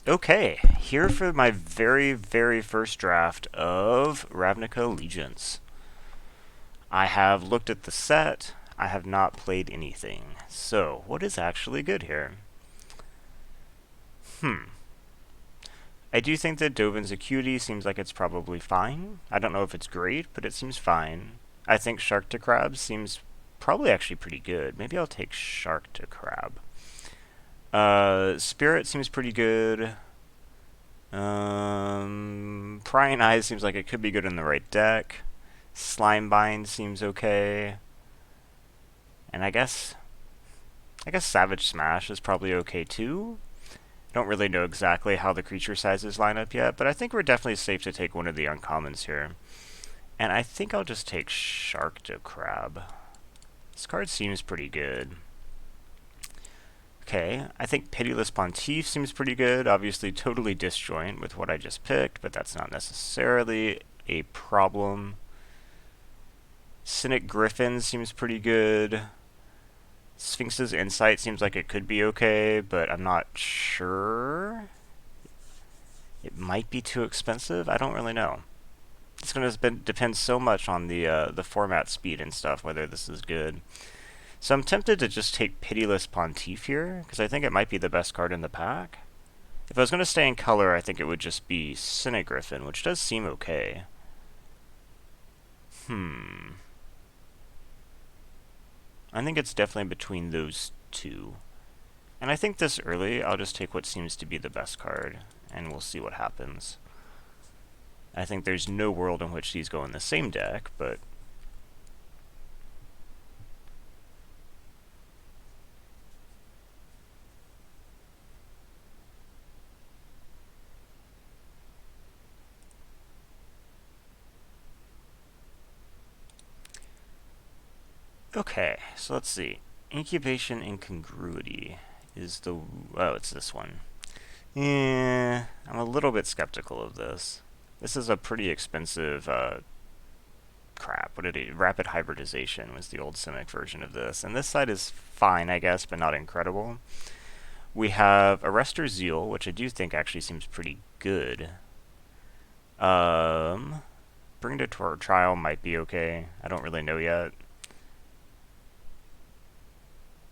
Okay, here for my very first draft of Ravnica Allegiance. I have looked at the set. I have not played anything. So, what is actually good here? Hmm. I do think that Dovin's Acuity seems like it's probably fine. I don't know if it's great, but it seems fine. I think Shark to Crab seems probably actually pretty good. Maybe I'll take Shark to Crab. Spirit seems pretty good. Prying Eyes seems like it could be good in the right deck. Slimebind seems okay. And I guess Savage Smash is probably okay too. Don't really know exactly how the creature sizes line up yet, but I think we're definitely safe to take one of the uncommons here. And I think I'll just take Shark to Crab. This card seems pretty good. Okay, I think Pitiless Pontiff seems pretty good. Obviously, totally disjoint with what I just picked, but that's not necessarily a problem. Cynic Griffin seems pretty good. Sphinx's Insight seems like it could be okay, but I'm not sure. It might be too expensive. I don't really know. It's going to depend so much on the format speed and stuff, whether this is good. So I'm tempted to just take Pitiless Pontiff here, because I think it might be the best card in the pack. If I was going to stay in color, I think it would just be Cynic Griffin, which does seem okay. I think it's definitely between those two. And I think this early, I'll just take what seems to be the best card, and we'll see what happens. I think there's no world in which these go in the same deck, but... Okay, so let's see. Incubation Incongruity is the... Oh, it's this one. Yeah, I'm a little bit skeptical of this. This is a pretty expensive, crap. What did it... Rapid Hybridization was the old Simic version of this. And this side is fine, I guess, but not incredible. We have Arrestor Zeal, which I do think actually seems pretty good. Bring to Trial might be okay. I don't really know yet.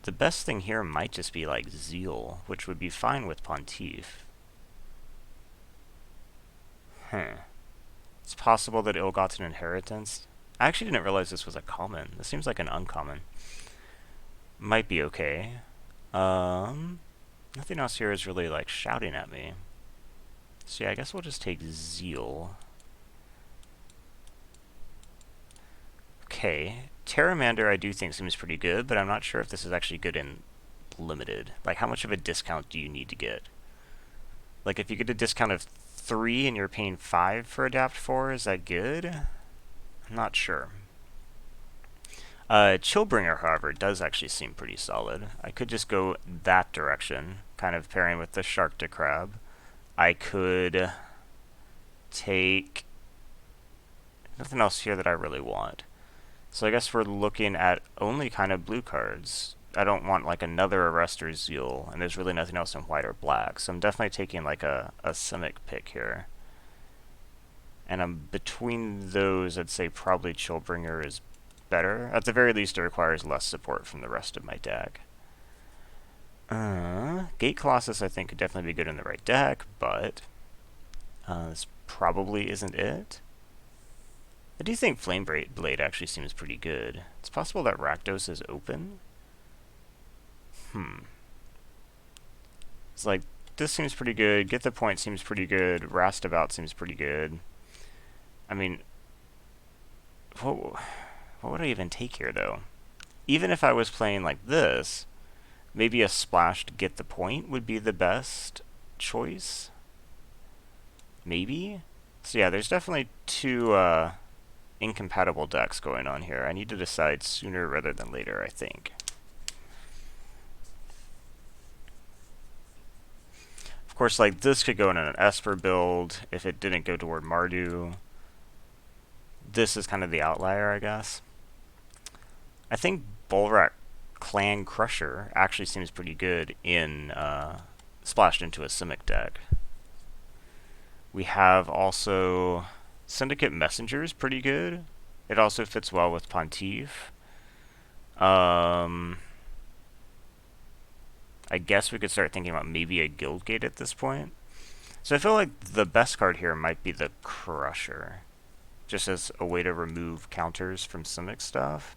The best thing here might just be like Zeal, which would be fine with Pontiff. It's possible that Ill-Gotten Inheritance... I actually didn't realize this was a common. This seems like an uncommon. Might be okay. Nothing else here is really like shouting at me. So yeah, I guess we'll just take Zeal. Okay. Terramander I do think seems pretty good, but I'm not sure if this is actually good in limited. Like, how much of a discount do you need to get? Like, if you get a discount of 3 and you're paying 5 for Adapt 4, is that good? I'm not sure. Chillbringer, however, does actually seem pretty solid. I could just go that direction, kind of pairing with the Shark to Crab. I could take... Nothing else here that I really want. So I guess we're looking at only kind of blue cards. I don't want like another Arrestor Zeal, and there's really nothing else in white or black. So I'm definitely taking like a Simic pick here. And I'm between those, I'd say probably Chillbringer is better. At the very least, it requires less support from the rest of my deck. Gate Colossus I think could definitely be good in the right deck, but this probably isn't it. I do think Flame Blade actually seems pretty good. It's possible that Rakdos is open. It's like, this seems pretty good, Get the Point seems pretty good, Rastabout seems pretty good. I mean, what would I even take here, though? Even if I was playing like this, maybe a splashed Get the Point would be the best choice? Maybe? So yeah, there's definitely two, incompatible decks going on here. I need to decide sooner rather than later, I think. Of course, like, this could go in an Esper build if it didn't go toward Mardu. This is kind of the outlier, I guess. I think Bolrak Clan Crusher actually seems pretty good in splashed into a Simic deck. We have also Syndicate Messenger is pretty good. It also fits well with Pontiff. I guess we could start thinking about maybe a Guildgate at this point. So I feel like the best card here might be the Crusher, just as a way to remove counters from Simic stuff.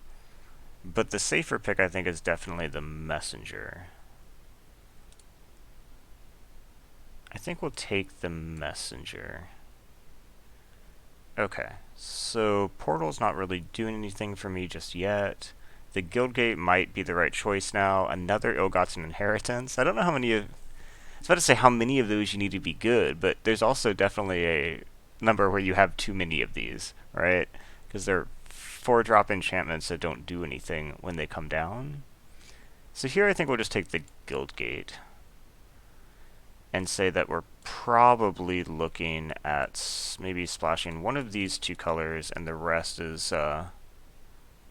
But the safer pick, I think, is definitely the Messenger. I think we'll take the Messenger. Okay, so Portal's not really doing anything for me just yet. The Guildgate might be the right choice now. Another Ill-Gotten Inheritance. I don't know how many of... I was about to say how many of those you need to be good, but there's also definitely a number where you have too many of these, right? Because they're 4-drop enchantments that don't do anything when they come down. So here I think we'll just take the Guildgate and say that we're probably looking at maybe splashing one of these two colors, and the rest is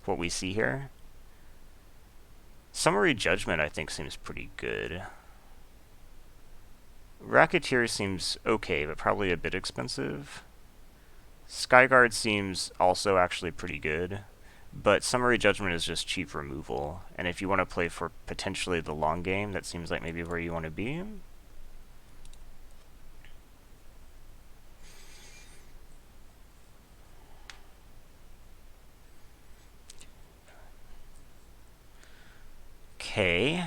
what we see here. Summary Judgment, I think, seems pretty good. Racketeer seems okay, but probably a bit expensive. Skyguard seems also actually pretty good, but Summary Judgment is just cheap removal, and if you want to play for potentially the long game, that seems like maybe where you want to be. Okay.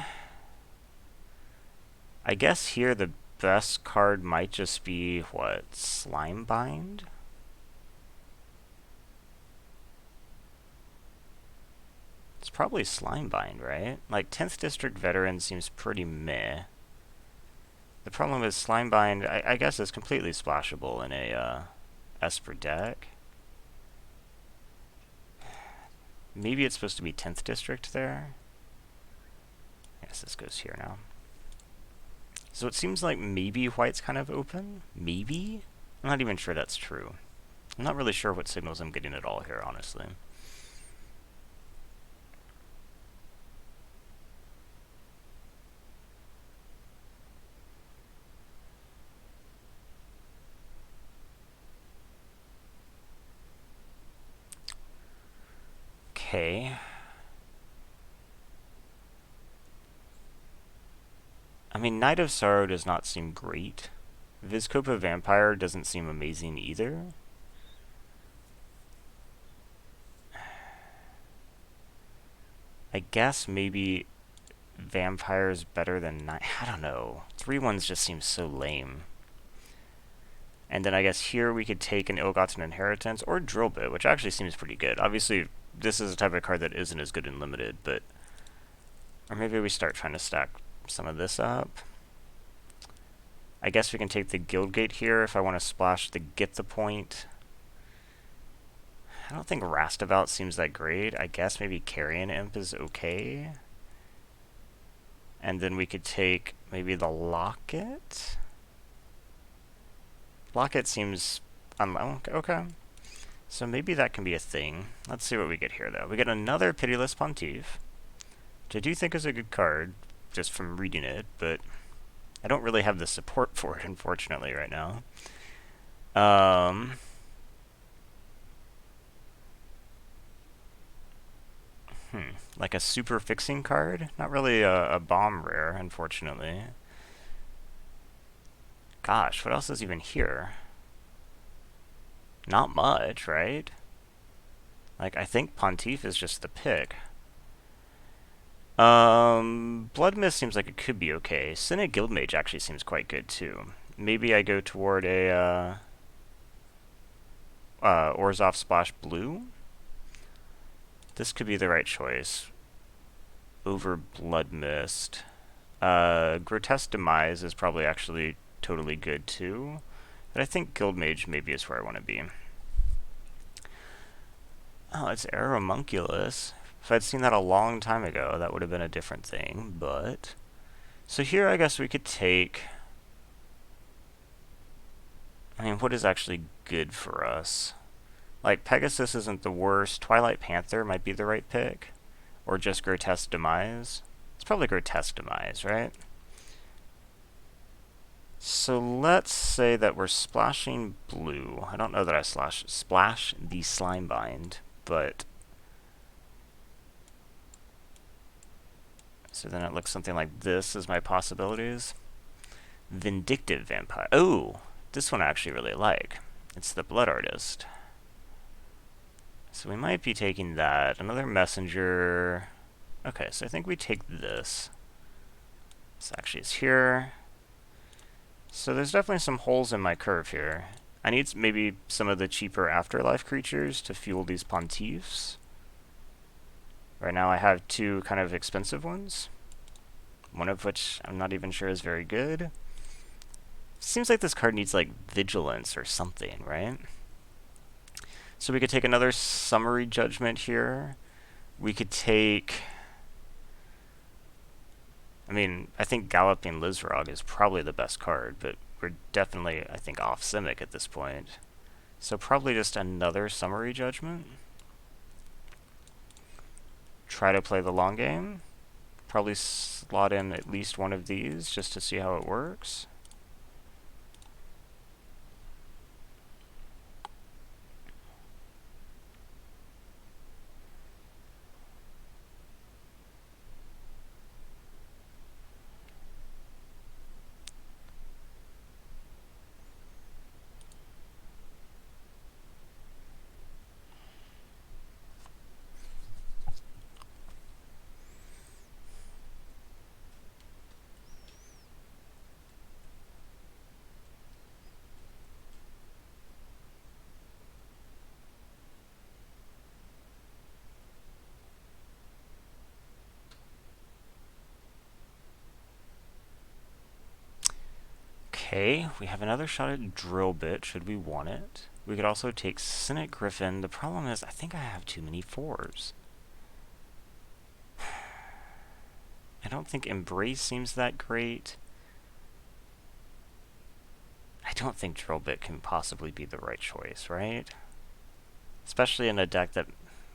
I guess here the best card might just be, what, Slimebind? It's probably Slimebind, right? Like, 10th District Veteran seems pretty meh. The problem is Slimebind, I guess, is completely splashable in a Esper deck. Maybe it's supposed to be 10th District there? I guess this goes here now. So it seems like maybe white's kind of open? Maybe? I'm not even sure that's true. I'm not really sure what signals I'm getting at all here, honestly. Okay. I mean, Knight of Sorrow does not seem great. Vizkopa Vampire doesn't seem amazing either. I guess maybe Vampire's better than Knight. I don't know. 3/1s just seems so lame. And then I guess here we could take an Ill-Gotten Inheritance or Drill Bit, which actually seems pretty good. Obviously, this is a type of card that isn't as good in Limited, but... Or maybe we start trying to stack some of this up. I guess we can take the Guildgate here if I want to splash the Get the Point. I don't think Rastabout seems that great. I guess maybe Carrion Imp is okay. And then we could take maybe the Locket. Locket seems okay. So maybe that can be a thing. Let's see what we get here, though. We get another Pitiless Pontiff, which I do think is a good card, just from reading it, but I don't really have the support for it, unfortunately, right now. Like a super fixing card? Not really a bomb rare, unfortunately. Gosh, what else is even here? Not much, right? Like, I think Pontiff is just the pick. Blood Mist seems like it could be okay. Synod Guildmage actually seems quite good, too. Maybe I go toward a, Orzhov Splash Blue? This could be the right choice. Over Blood Mist. Grotesque Demise is probably actually totally good, too. But I think Guildmage maybe is where I want to be. Oh, it's Aeromunculus. If I'd seen that a long time ago, that would have been a different thing, but... So here I guess we could take... I mean, what is actually good for us? Like, Pegasus isn't the worst. Twilight Panther might be the right pick. Or just Grotesque Demise. It's probably Grotesque Demise, right? So let's say that we're splashing blue. I don't know that I splash the slime bind, but so then it looks something like this as my possibilities. Vindictive vampire. Oh, this one I actually really like. It's the blood artist. So we might be taking that. Another messenger. Okay, so I think we take this. This actually is here. So there's definitely some holes in my curve here. I need maybe some of the cheaper afterlife creatures to fuel these Pontiffs. Right now I have two kind of expensive ones. One of which I'm not even sure is very good. Seems like this card needs like vigilance or something, right? So we could take another summary judgment here. We could take... I mean, I think Galloping Lizrog is probably the best card, but we're definitely, I think, off Simic at this point. So probably just another summary judgment. Try to play the long game. Probably slot in at least one of these just to see how it works. Okay, we have another shot at Drill Bit, should we want it. We could also take Cynic Griffin. The problem is, I think I have too many 4s. I don't think Embrace seems that great. I don't think Drill Bit can possibly be the right choice, right? Especially in a deck that,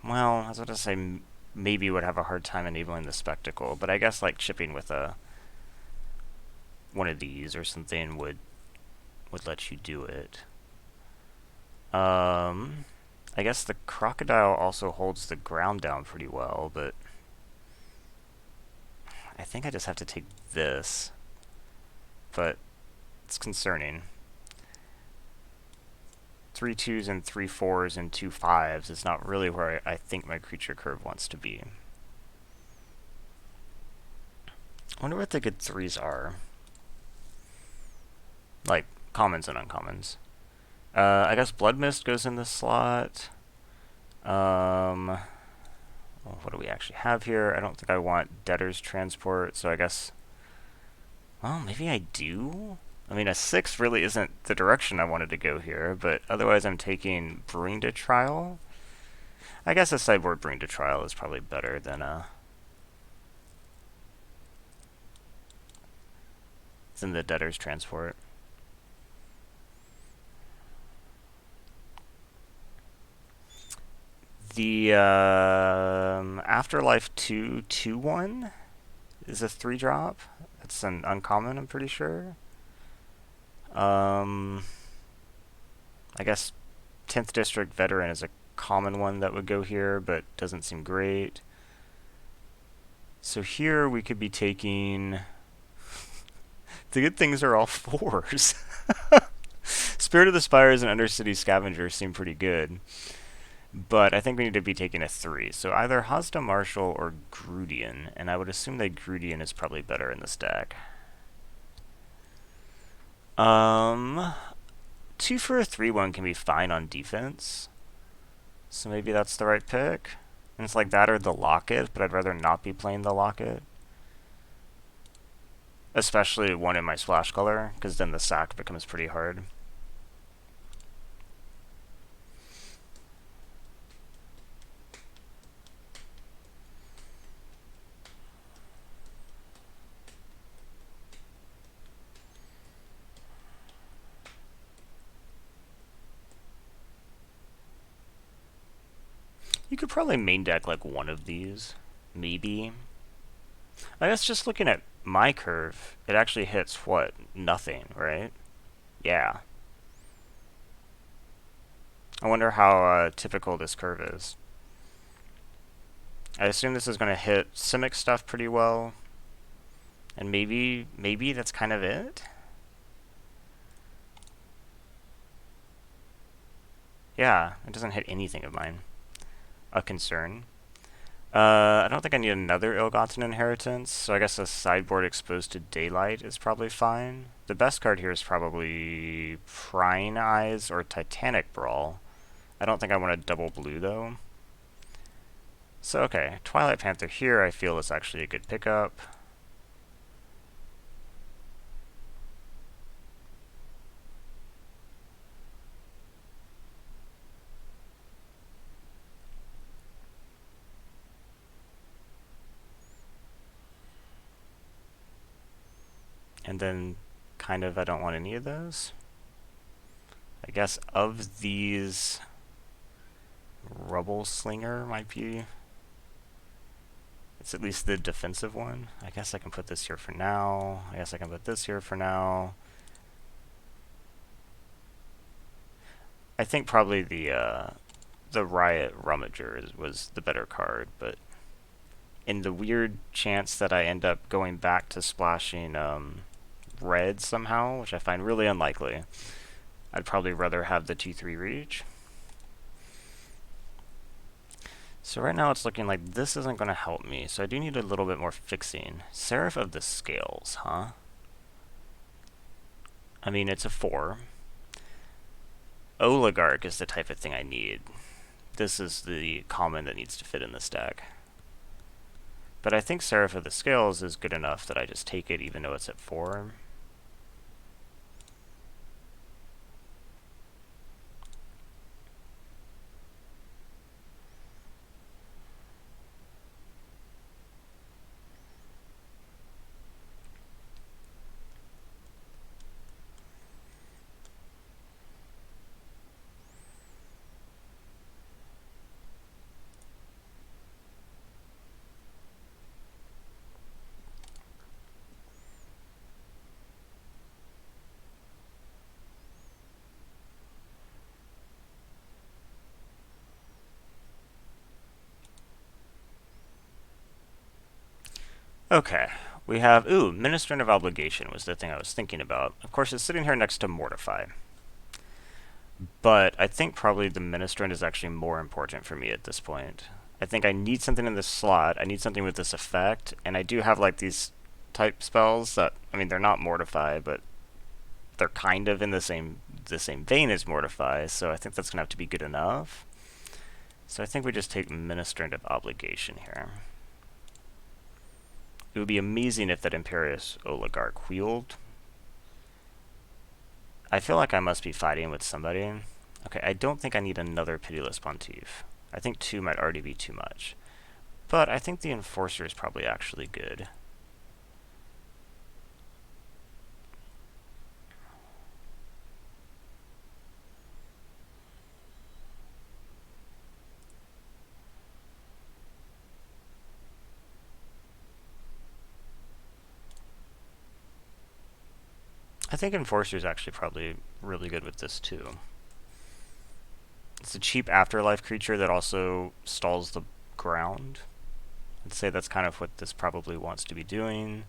well, I was going to say maybe would have a hard time enabling the Spectacle, but I guess like chipping with one of these or something would let you do it. I guess the Crocodile also holds the ground down pretty well, but I think I just have to take this. But it's concerning. 3 2s and 3 4s and 2 5s is not really where I think my creature curve wants to be. I wonder what the good 3s are. Like, commons and uncommons. I guess Blood Mist goes in this slot. Well, what do we actually have here? I don't think I want Debtor's Transport, so I guess... Well, maybe I do? I mean, a 6 really isn't the direction I wanted to go here, but otherwise I'm taking Bring to Trial. I guess a sideboard Bring to Trial is probably better than the Debtor's Transport. The Afterlife 2 2-1 is a 3-drop. That's an uncommon, I'm pretty sure. I guess 10th District Veteran is a common one that would go here, but doesn't seem great. So here we could be taking... The good things are all 4s. Spirit of the Spires and Undercity Scavenger seem pretty good. But I think we need to be taking a 3. So either Hazda Marshall or Grudian, and I would assume that Grudian is probably better in this deck. 2 for a 3-1 can be fine on defense. So maybe that's the right pick. And it's like that or the Locket, but I'd rather not be playing the Locket. Especially one in my splash color, because then the sack becomes pretty hard. You could probably main deck like one of these, maybe. I guess just looking at my curve, it actually hits what? Nothing, right? Yeah. I wonder how typical this curve is. I assume this is going to hit Simic stuff pretty well. And maybe that's kind of it? Yeah, it doesn't hit anything of mine. A concern. I don't think I need another ill-gotten inheritance, so I guess a sideboard exposed to daylight is probably fine. The best card here is probably Prying Eyes or Titanic Brawl. I don't think I want a double blue, though. So, okay, Twilight Panther here I feel is actually a good pickup. And then, kind of, I don't want any of those. I guess of these, Rubble Slinger might be... It's at least the defensive one. I guess I can put this here for now. I guess I can put this here for now. I think probably the Riot Rummager was the better card, but in the weird chance that I end up going back to splashing red somehow, which I find really unlikely, I'd probably rather have the 2/3 reach. So right now it's looking like this isn't going to help me, so I do need a little bit more fixing. Seraph of the Scales, huh? I mean, it's a 4. Oligarch is the type of thing I need. This is the common that needs to fit in this deck. But I think Seraph of the Scales is good enough that I just take it even though it's at 4. Okay, we have, Ministrant of Obligation was the thing I was thinking about. Of course, it's sitting here next to Mortify. But I think probably the Ministrant is actually more important for me at this point. I think I need something in this slot, I need something with this effect, and I do have like these type spells that, I mean, they're not Mortify, but they're kind of in the same vein as Mortify, so I think that's going to have to be good enough. So I think we just take Ministrant of Obligation here. It would be amazing if that Imperious Oligarch wheeled. I feel like I must be fighting with somebody. Okay, I don't think I need another Pitiless Pontiff. I think 2 might already be too much. But I think the Enforcer is probably actually good. I think Enforcer is actually probably really good with this too. It's a cheap afterlife creature that also stalls the ground. I'd say that's kind of what this probably wants to be doing.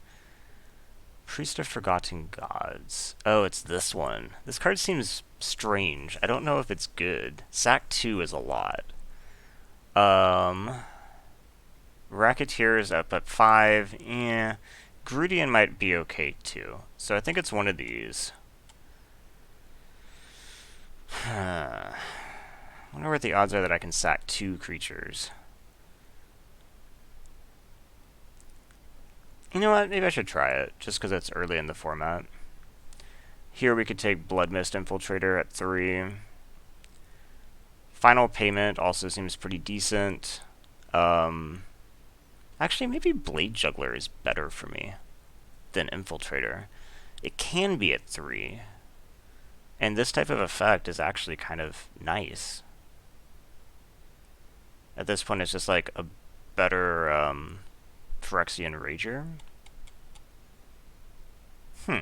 Priest of Forgotten Gods. Oh, it's this one. This card seems strange. I don't know if it's good. Sack 2 is a lot. Racketeer is up at 5. Grudian might be okay too. So I think it's one of these. I wonder what the odds are that I can sack 2 creatures. You know what? Maybe I should try it, just because it's early in the format. Here we could take Blood Mist Infiltrator at 3. Final Payment also seems pretty decent. Actually, maybe Blade Juggler is better for me than Infiltrator. It can be at 3. And this type of effect is actually kind of nice. At this point, it's just like a better Phyrexian Rager. Hmm.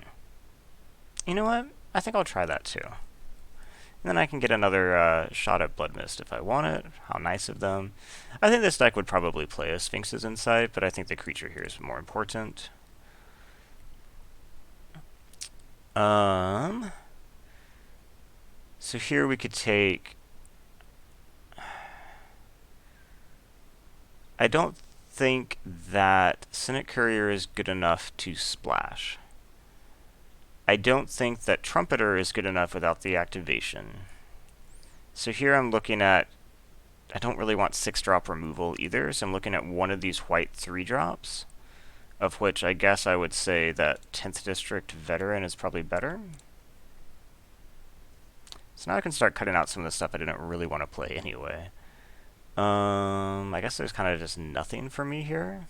You know what? I think I'll try that too. And then I can get another shot at Blood Mist if I want it. How nice of them. I think this deck would probably play a Sphinx's Insight, but I think the creature here is more important. So here we could take... I don't think that Senate Courier is good enough to splash. I don't think that Trumpeter is good enough without the activation. So here I'm looking at... I don't really want 6-drop removal either, so I'm looking at one of these white 3-drops, of which I guess I would say that 10th District Veteran is probably better. So now I can start cutting out some of the stuff I didn't really want to play anyway. I guess there's kind of just nothing for me here.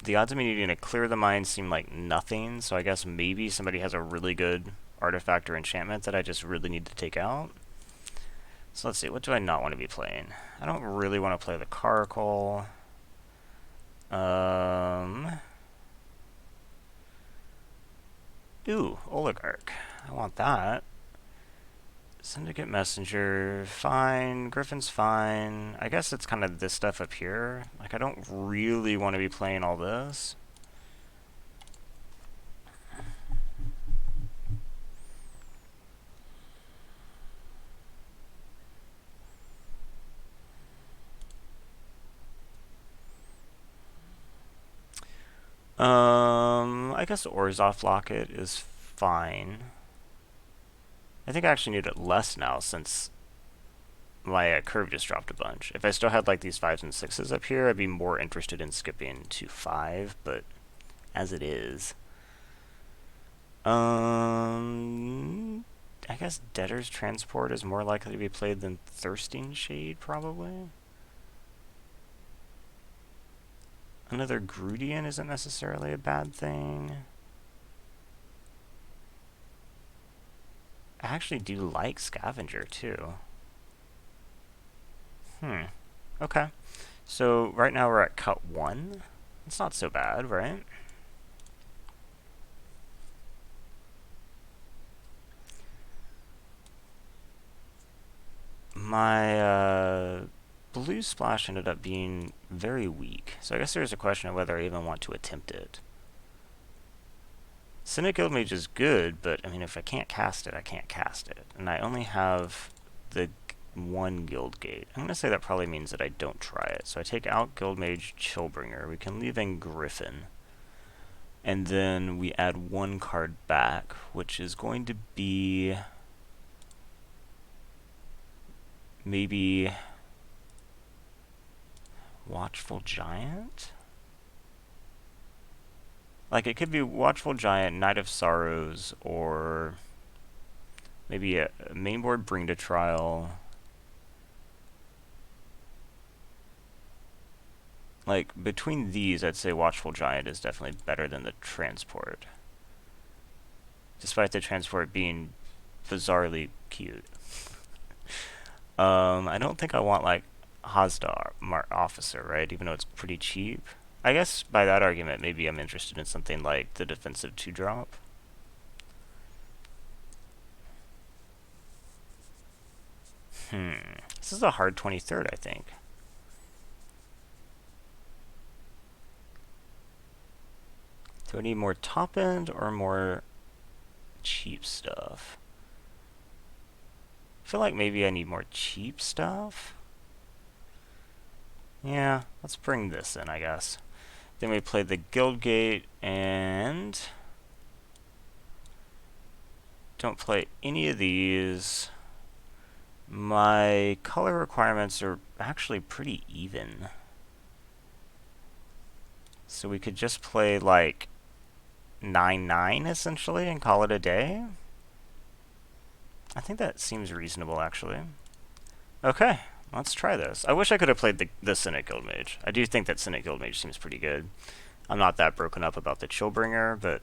The odds of me needing to clear the mind seem like nothing, so I guess maybe somebody has a really good artifact or enchantment that I just really need to take out. So let's see, what do I not want to be playing? I don't really want to play the Caracal. Ooh, Oligarch. I want that. Syndicate Messenger, fine. Griffin's fine. I guess it's kind of this stuff up here. Like, I don't really want to be playing all this. I guess Orzhov Locket is fine. I think I actually need it less now since my curve just dropped a bunch. If I still had like these 5s and 6s up here, I'd be more interested in skipping to 5, but as it is. I guess Debtor's Transport is more likely to be played than Thirsting Shade, probably. Another Grudian isn't necessarily a bad thing. I actually do like Scavenger, too. Okay. So, right now we're at cut 1. It's not so bad, right? My, blue splash ended up being very weak, so I guess there's a question of whether I even want to attempt it. Cynic Guildmage is good, but I mean, if I can't cast it, I can't cast it. And I only have the one Guild Gate. I'm going to say that probably means that I don't try it. So I take out Guildmage Chillbringer. We can leave in Griffin. And then we add one card back, which is going to be maybe Watchful Giant? Like, it could be Watchful Giant, Knight of Sorrows, or maybe a mainboard Bring to Trial. Like, between these, I'd say Watchful Giant is definitely better than the Transport. Despite the Transport being bizarrely cute. I don't think I want, like, Hasdar Officer, right? Even though it's pretty cheap. I guess by that argument, maybe I'm interested in something like the defensive 2-drop. This is a hard 23rd, I think. Do I need more top end or more cheap stuff? I feel like maybe I need more cheap stuff. Yeah, let's bring this in, I guess. Then we play the Guildgate and don't play any of these. My color requirements are actually pretty even. So we could just play like 9/9 essentially and call it a day. I think that seems reasonable actually. Okay, let's try this. I wish I could have played the Cynic Guildmage. I do think that Cynic Guildmage seems pretty good. I'm not that broken up about the Chillbringer,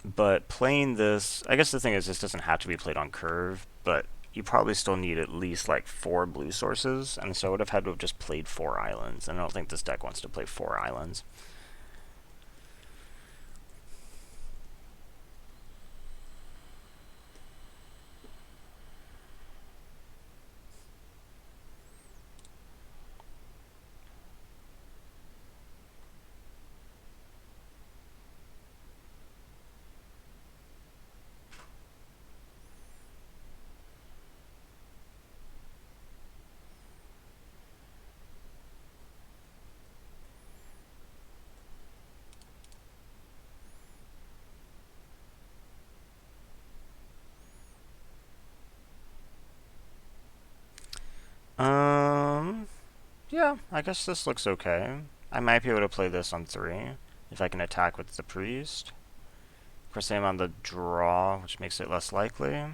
but playing this, I guess the thing is this doesn't have to be played on curve, but you probably still need at least like 4 blue sources, and so I would have had to have just played 4 islands, and I don't think this deck wants to play 4 islands. Yeah, I guess this looks okay. I might be able to play this on 3 if I can attack with the priest. Of course, I'm on the draw, which makes it less likely.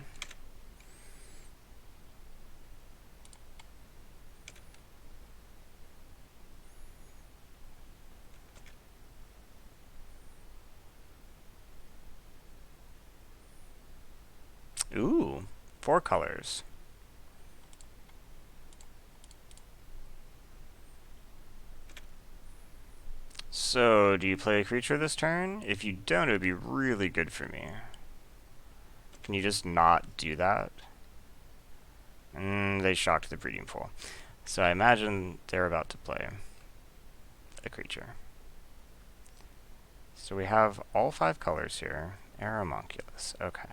Ooh, 4 colors. So, do you play a creature this turn? If you don't, it would be really good for me. Can you just not do that? They shocked the breeding pool. So I imagine they're about to play a creature. So we have all 5 colors here. Aeromonculus. Okay.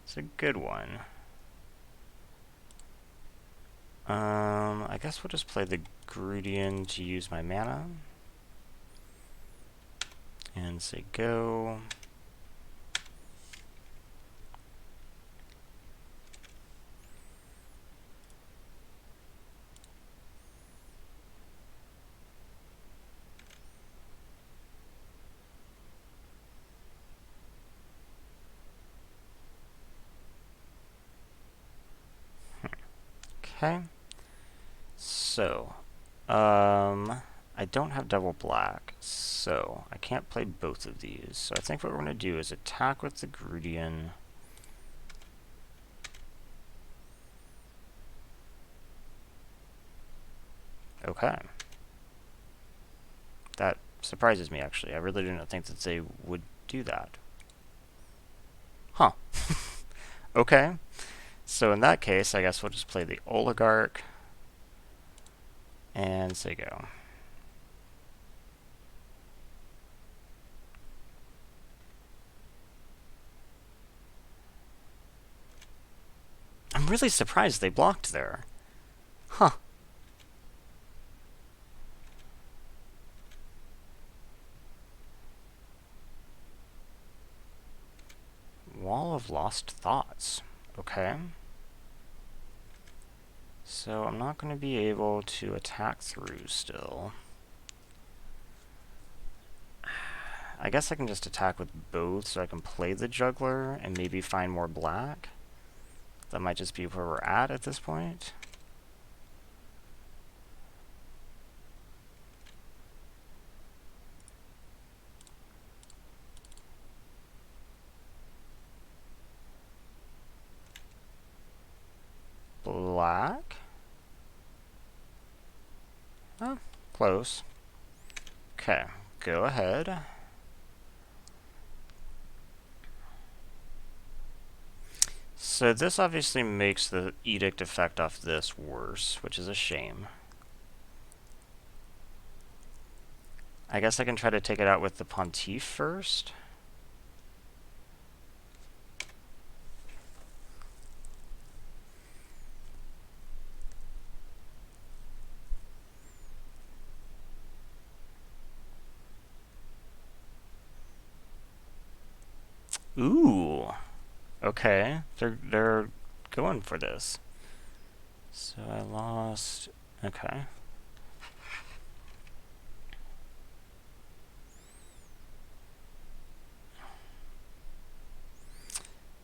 It's a good one. I guess we'll just play the Grudian to use my mana. And say go. Okay. So, I don't have double black, so I can't play both of these. So I think what we're going to do is attack with the Grudian. Okay. That surprises me, actually. I really didn't think that they would do that. Huh. Okay. So in that case, I guess we'll just play the Oligarch and say go. I'm really surprised they blocked there. Huh. Wall of Lost Thoughts. Okay. So I'm not going to be able to attack through still. I guess I can just attack with both so I can play the Juggler and maybe find more black. That might just be where we're at this point. Black? Oh, close. Okay, go ahead. So this obviously makes the edict effect off this worse, which is a shame. I guess I can try to take it out with the Pontiff first. Ooh. Okay. They're going for this. So I lost. Okay.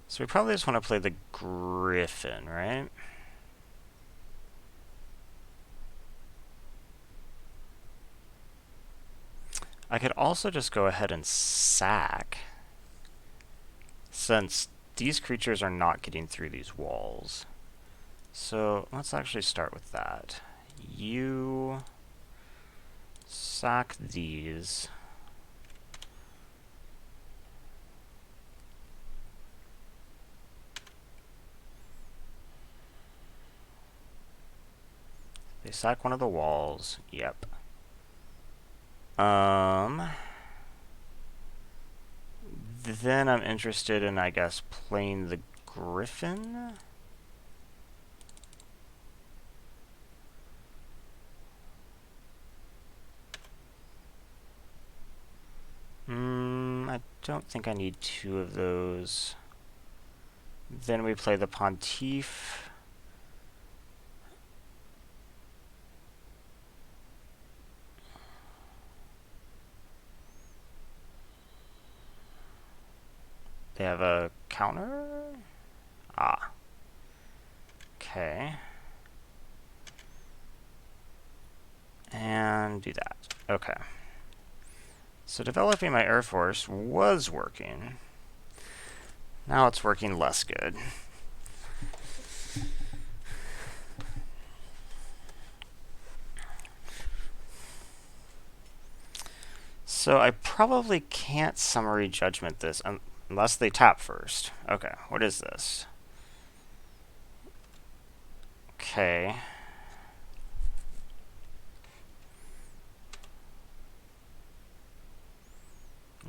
So we probably just want to play the Griffin, right? I could also just go ahead and sack, since these creatures are not getting through these walls. So let's actually start with that. You sack these. They sack one of the walls. Yep. Then I'm interested in, I guess, playing the Griffin. I don't think I need two of those. Then we play the Pontiff. They have a counter? Ah. Okay. And do that. Okay. So developing my Air Force was working. Now it's working less good. So I probably can't summary judgment this unless they tap first. Okay, what is this? Okay.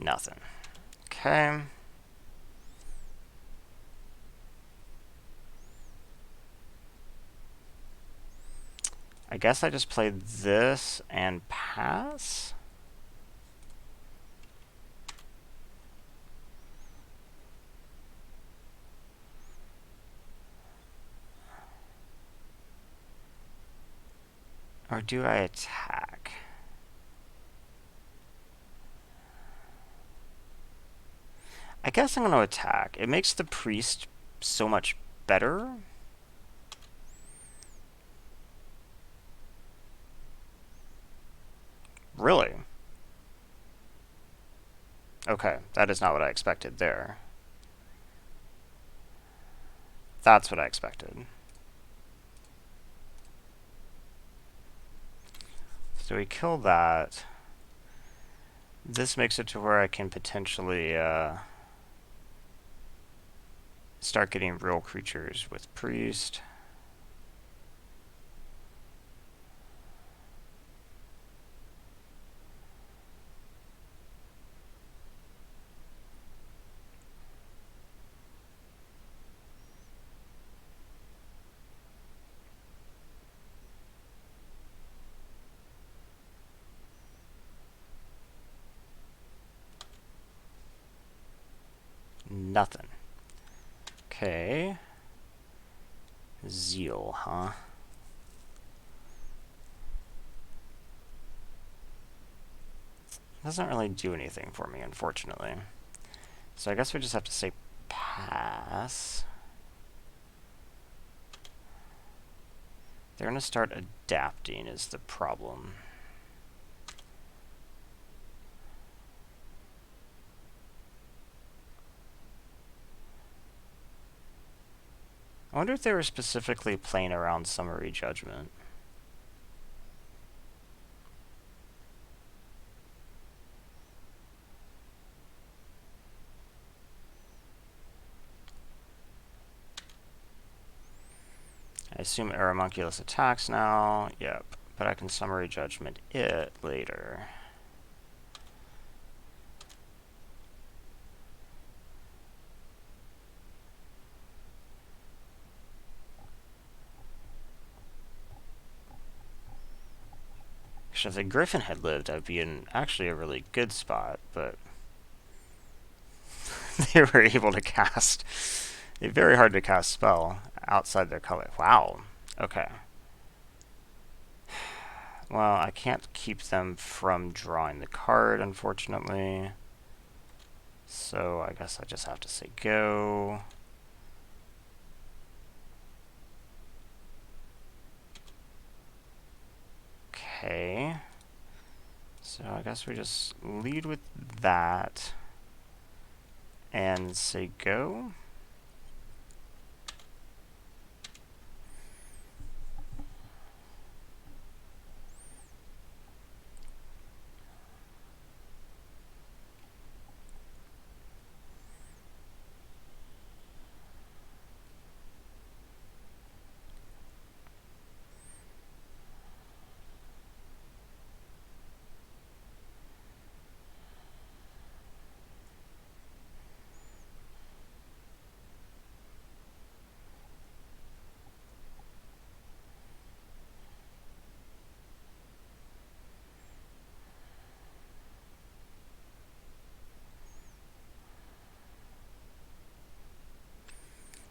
Nothing. Okay. I guess I just played this and pass? Or do I attack? I guess I'm going to attack. It makes the priest so much better. Really? Okay, that is not what I expected there. That's what I expected. So we kill that. This makes it to where I can potentially start getting real creatures with priest. Nothing. Okay. Zeal, huh? Doesn't really do anything for me, unfortunately. So I guess we just have to say pass. They're going to start adapting is the problem. I wonder if they were specifically playing around summary judgment. I assume Aramunculus attacks now. Yep, but I can summary judgment it later. Actually, if the Griffin had lived, I'd be in actually a really good spot, but they were able to cast a very hard to cast spell outside their color. Wow. Okay. Well, I can't keep them from drawing the card, unfortunately. So I guess I just have to say go. Okay. So I guess we just lead with that and say go.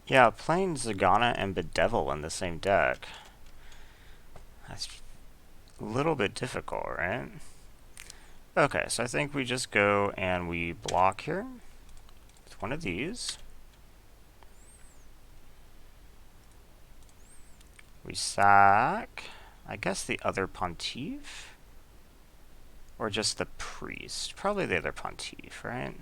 Yeah, playing Zagana and Bedevil in the same deck. That's a little bit difficult, right? Okay, so I think we just go and we block here with one of these. We sack, I guess, the other Pontiff? Or just the priest? Probably the other Pontiff, right?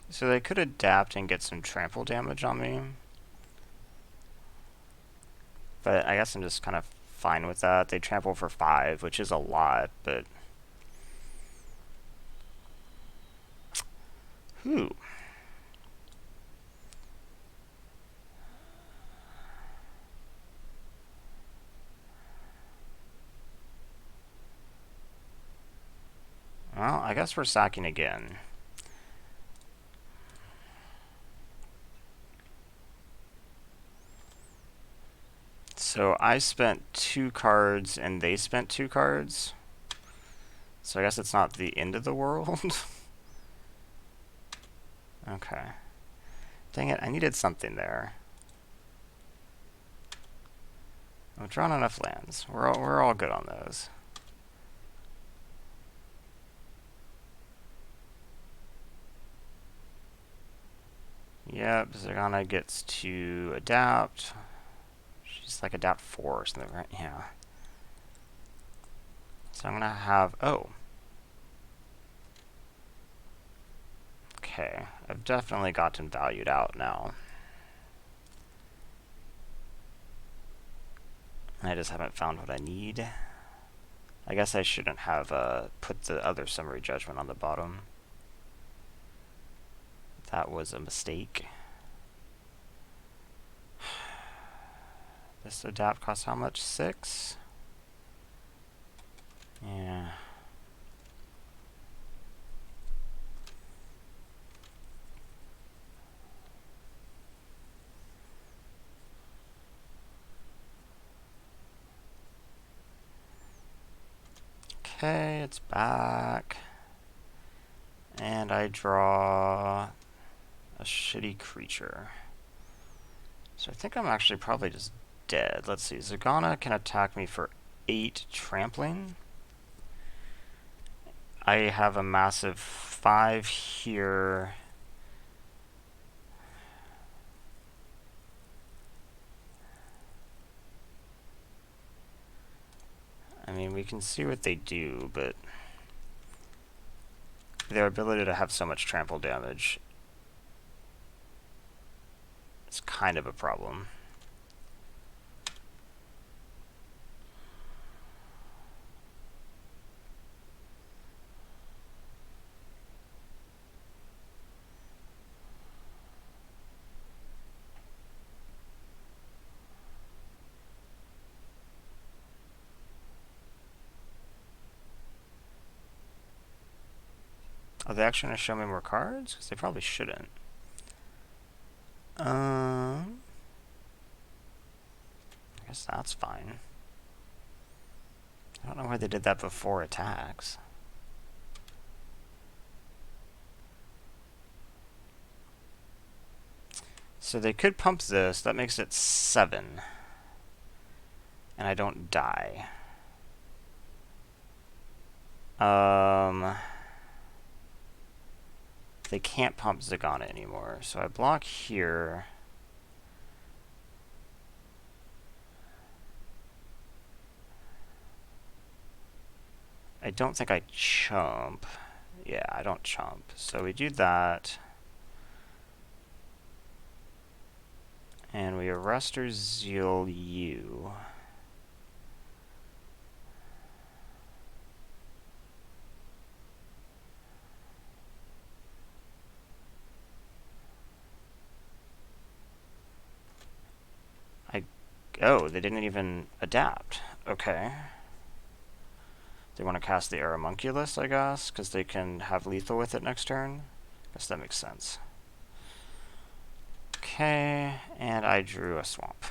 So they could adapt and get some trample damage on me. But I guess I'm just kind of fine with that. They trample for 5, which is a lot, but... Whew. Well, I guess we're sacking again. So I spent 2 cards and they spent 2 cards. So I guess it's not the end of the world. Okay. Dang it, I needed something there. I've drawn enough lands. We're all good on those. Yep, Zagana gets to adapt. She's like adapt 4 or something, right? Yeah. So I'm gonna have, oh. Okay, I've definitely gotten valued out now. I just haven't found what I need. I guess I shouldn't have put the other summary judgment on the bottom. That was a mistake. This adapt costs how much? 6? Yeah. Okay, it's back. And I draw a shitty creature. So I think I'm actually probably just dead. Let's see. Zagana can attack me for 8 trampling. I have a massive 5 here. I mean, we can see what they do, but their ability to have so much trample damage is kind of a problem. Are they actually going to show me more cards? Because they probably shouldn't. I guess that's fine. I don't know why they did that before attacks. So they could pump this. That makes it 7. And I don't die. They can't pump Zagana anymore. So I block here. I don't think I chump. Yeah, I don't chump. So we do that. And we arrest or zeal you. Oh, they didn't even adapt. Okay. They want to cast the Aeromunculus, I guess, because they can have lethal with it next turn. Guess that makes sense. Okay, and I drew a swamp.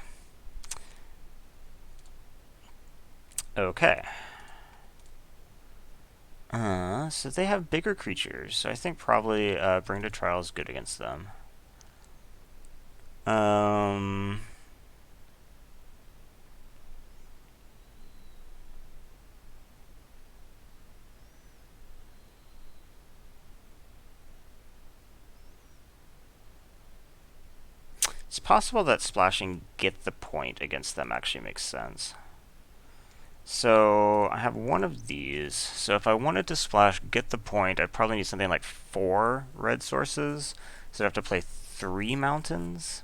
Okay. So they have bigger creatures, so I think probably Bring to Trial is good against them. It's possible that splashing Get the Point against them actually makes sense. So I have one of these. So if I wanted to splash Get the Point, I'd probably need something like 4 red sources. So I'd have to play 3 mountains.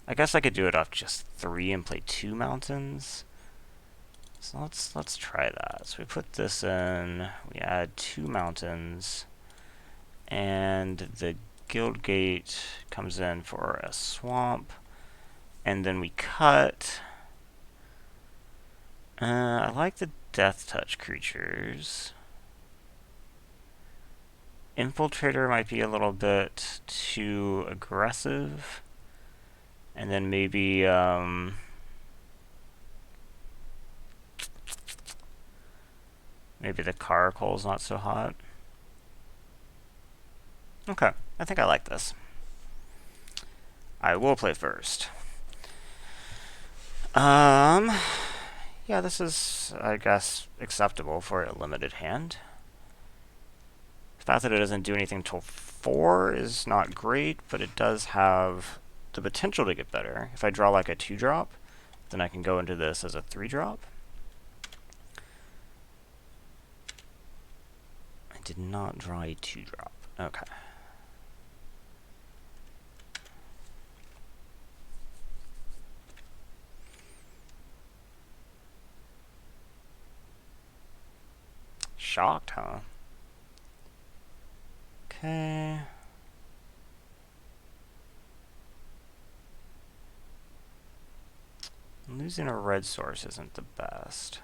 I guess I could do it off just 3 and play 2 mountains. So let's try that. So we put this in, we add 2 mountains, and the Guild Gate comes in for a swamp, and then we cut. I like the Death Touch creatures. Infiltrator might be a little bit too aggressive, and then maybe maybe the Caracal's not so hot. Okay, I think I like this. I will play first. Yeah, this is, I guess, acceptable for a limited hand. The fact that it doesn't do anything till 4 is not great, but it does have the potential to get better. If I draw like a 2-drop, then I can go into this as a 3-drop. I did not draw a 2-drop. Okay. Shocked, huh? Okay. Losing a red source isn't the best.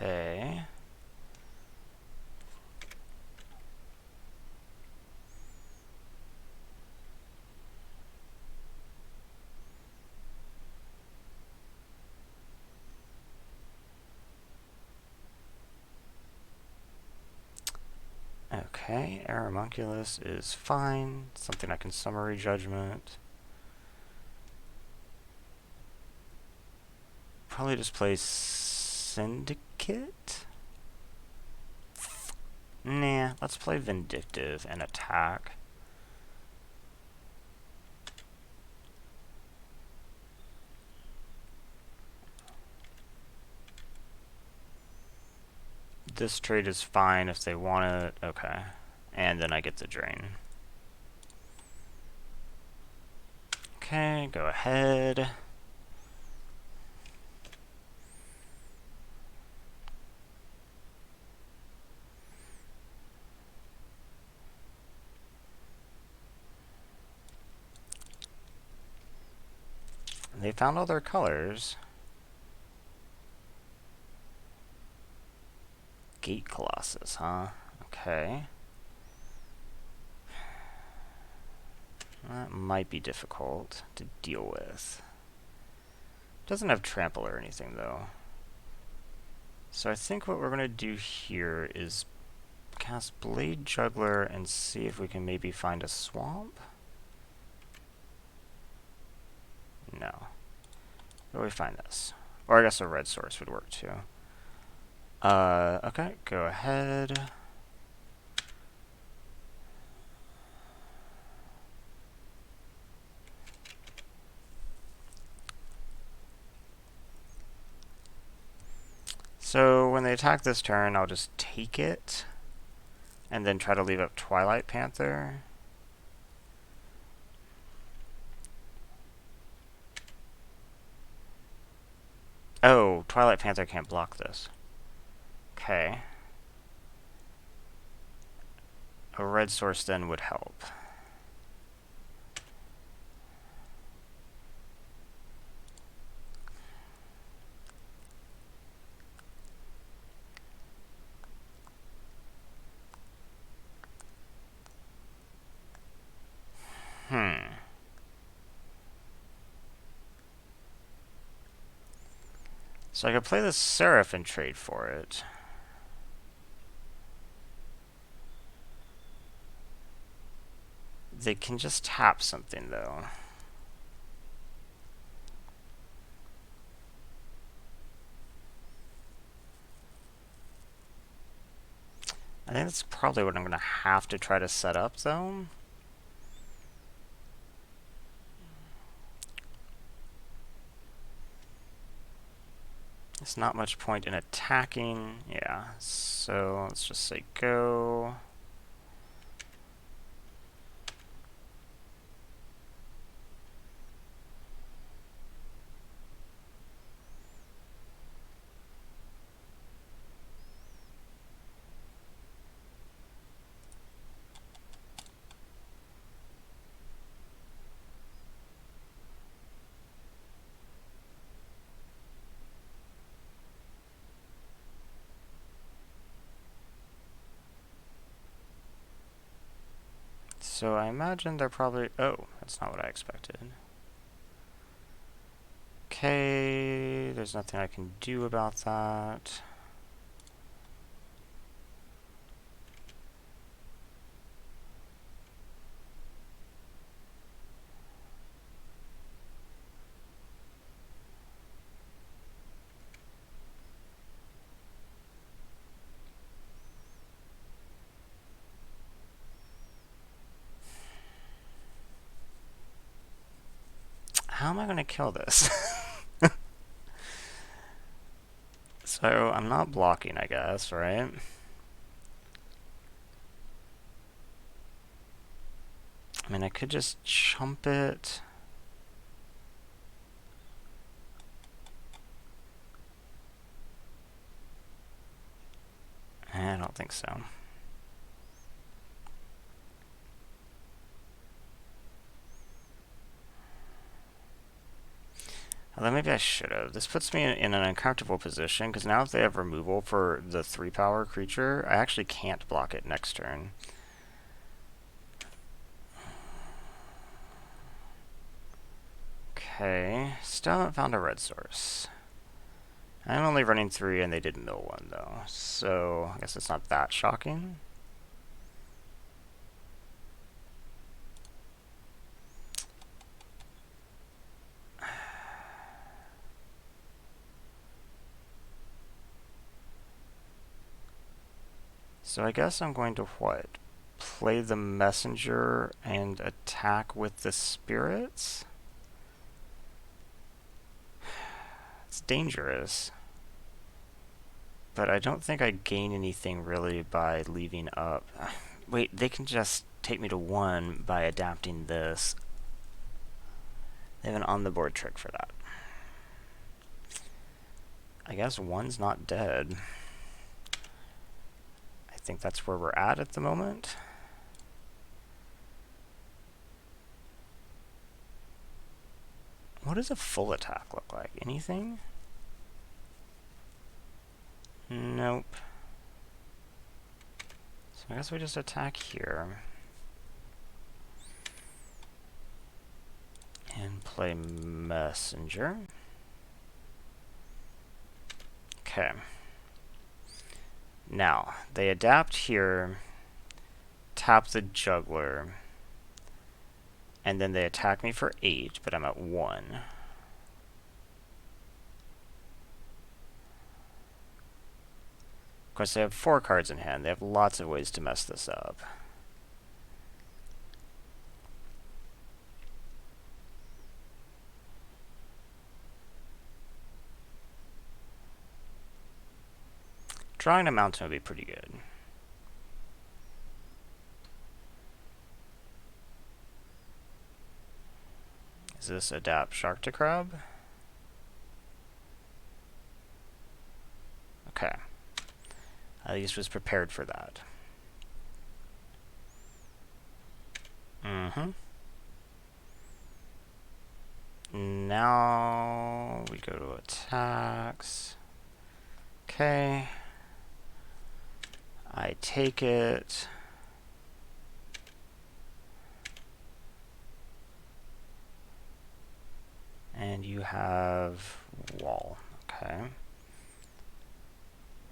Okay. Okay, Aeromunculus is fine. Something I can summary judgment. Probably just play Syndicate? Nah, let's play Vindictive and attack. This trade is fine if they want it. Okay. And then I get the drain. Okay, go ahead. They found all their colors. Gate Colossus, huh? Okay. That might be difficult to deal with. Doesn't have trample or anything, though. So I think what we're going to do here is cast Blade Juggler and see if we can maybe find a swamp. No. Where do we find this? Or I guess a red source would work too. Okay, go ahead. So when they they attack this turn, I'll just take it, and then try to leave up Twilight Panther. Oh, Twilight Panther can't block this. Okay. A red source then would help. So I could play the Seraph and trade for it. They can just tap something, though. I think that's probably what I'm going to have to try to set up, though. There's not much point in attacking. Yeah, so let's just say go. So I imagine they're probably... Oh, that's not what I expected. Okay, there's nothing I can do about that. How am I going to kill this? So I'm not blocking, I guess, right? I mean, I could just chump it. I don't think so. Although maybe I should have. This puts me in an uncomfortable position, because now if they have removal for the 3-power creature, I actually can't block it next turn. Okay, still haven't found a red source. I'm only running 3 and they did mill 1 though, so I guess it's not that shocking. So I guess I'm going to what? Play the messenger and attack with the spirits? It's dangerous. But I don't think I gain anything really by leaving up. Wait, they can just take me to 1 by adapting this. They have an on-the-board trick for that. I guess 1's not dead. I think that's where we're at the moment. What does a full attack look like? Anything? Nope. So I guess we just attack here. And play messenger. Okay. Now, they adapt here, tap the juggler, and then they attack me for 8, but I'm at 1. Of course, they have 4 cards in hand. They have lots of ways to mess this up. Drawing a mountain would be pretty good. Is this adapt shark to crab? Okay. At least was prepared for that. Now we go to attacks. Okay. I take it. And you have wall. Okay.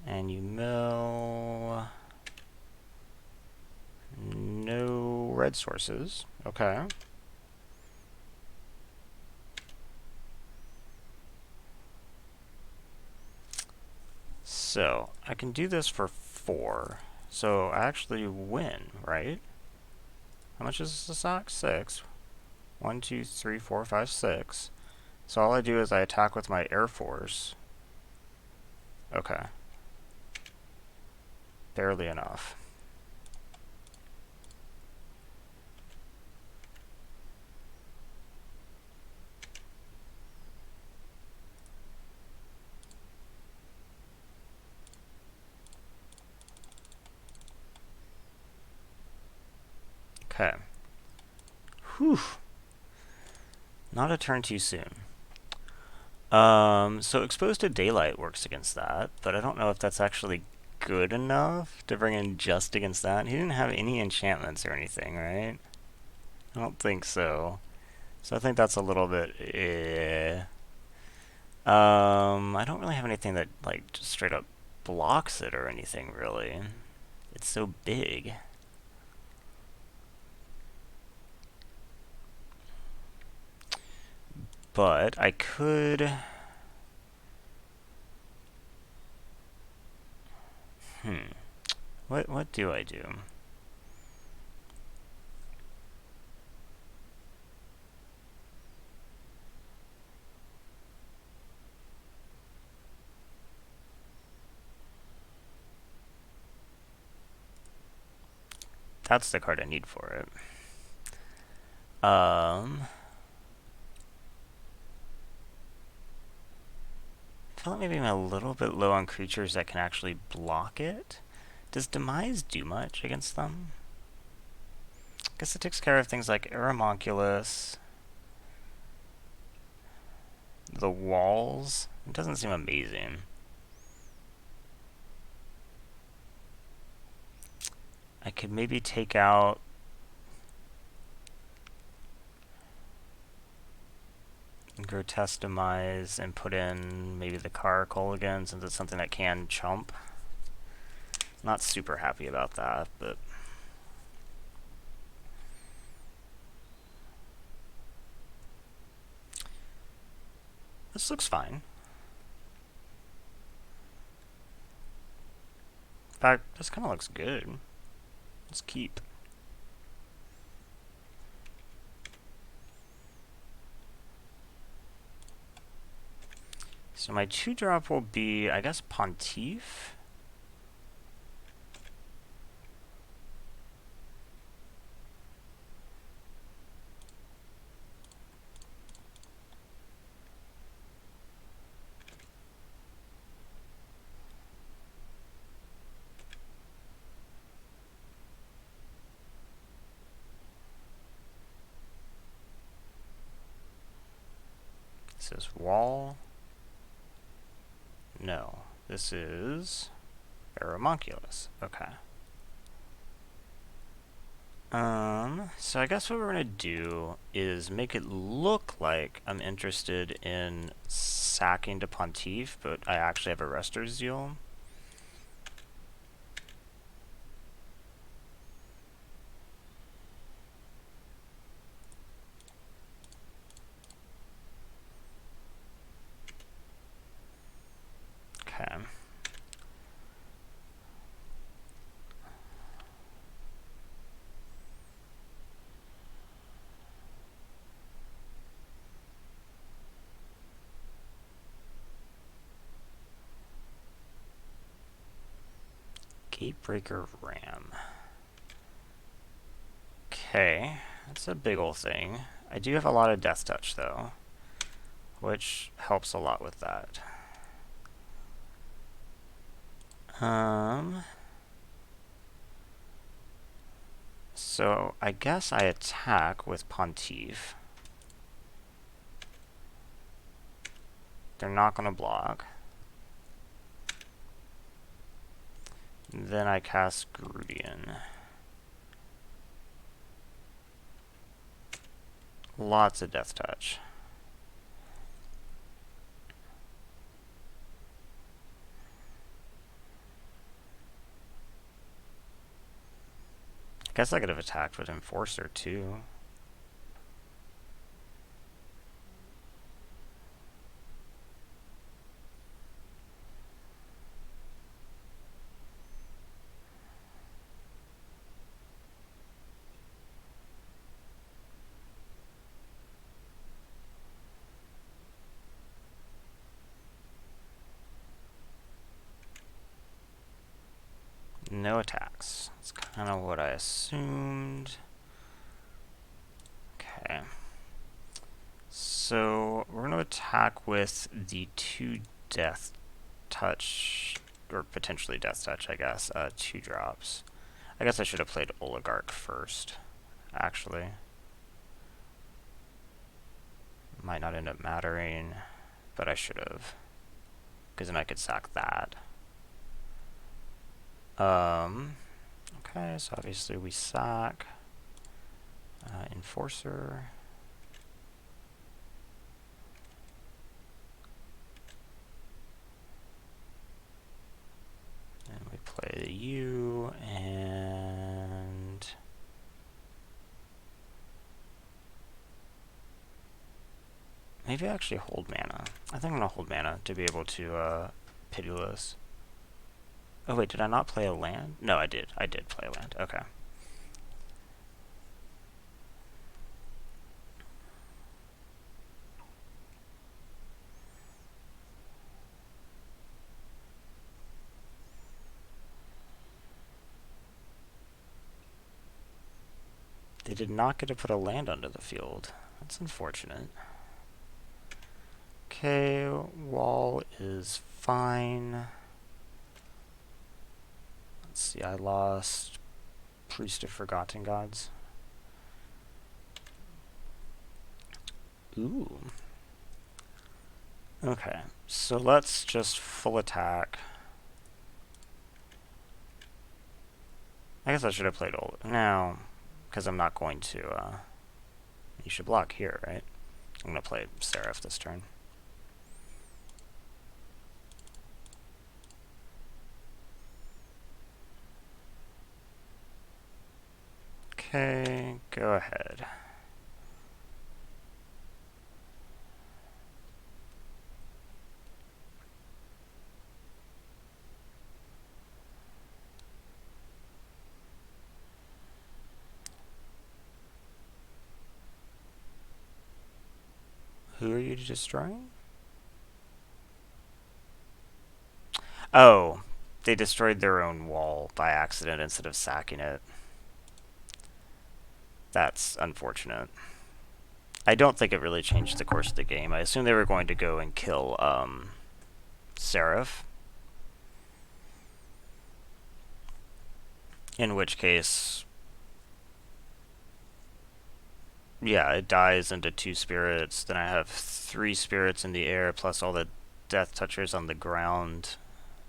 And you mill. No red sources. Okay. So I can do this for 4. So I actually win, right? How much is the stock? 6. 1, 2, 3, 4, 5, 6. So all I do is I attack with my Air Force. Okay. Barely enough. Okay. Whew. Not a turn too soon. So exposed to daylight works against that, but I don't know if that's actually good enough to bring in just against that. He didn't have any enchantments or anything, right? I don't think so. So I think that's a little bit I don't really have anything that like just straight up blocks it or anything really. It's so big. But I could What do I do? That's the card I need for it. I feel like maybe I'm a little bit low on creatures that can actually block it. Does Demise do much against them? I guess it takes care of things like Aeromonculus. The walls. It doesn't seem amazing. I could maybe take out Grotesque Demise and put in maybe the Caracal again, since it's something that can chump. Not super happy about that, but this looks fine. In fact, this kind of looks good. Let's keep. So my 2-drop will be, I guess, Pontiff. This is wall. No, this is Aeromonculus. Okay. So I guess what we're gonna do is make it look like I'm interested in sacking to Pontiff, but I actually have a Rester's Zeal. Okay. Gatebreaker Ram. Okay, that's a big ol' thing. I do have a lot of Death Touch, though, which helps a lot with that. So I guess I attack with Pontiff. They're not going to block. Then I cast Grudian. Lots of Death Touch. I guess I could have attacked with Enforcer too. No attacks. That's kind of what I assumed. Okay. So we're going to attack with the 2 Death Touch, or potentially Death Touch, I guess. 2 drops. I guess I should have played Oligarch first, actually. Might not end up mattering, but I should have, because then I could sack that. Okay, so obviously we sack Enforcer. And we play the U, and maybe I actually hold mana. I think I'm gonna hold mana to be able to Pitiless. Oh wait, did I not play a land? No, I did. I did play a land. Okay. They did not get to put a land onto the field. That's unfortunate. Okay, wall is fine. Let's see, I lost Priest of Forgotten Gods. Ooh. Okay, so let's just full attack. I guess I should have played old. No, because I'm not going to, you should block here, right? I'm going to play Seraph this turn. Okay, go ahead. Who are you destroying? Oh, they destroyed their own wall by accident instead of sacking it. That's unfortunate. I don't think it really changed the course of the game. I assume they were going to go and kill Seraph. In which case, yeah, it dies into 2 spirits. Then I have 3 spirits in the air plus all the Death Touchers on the ground.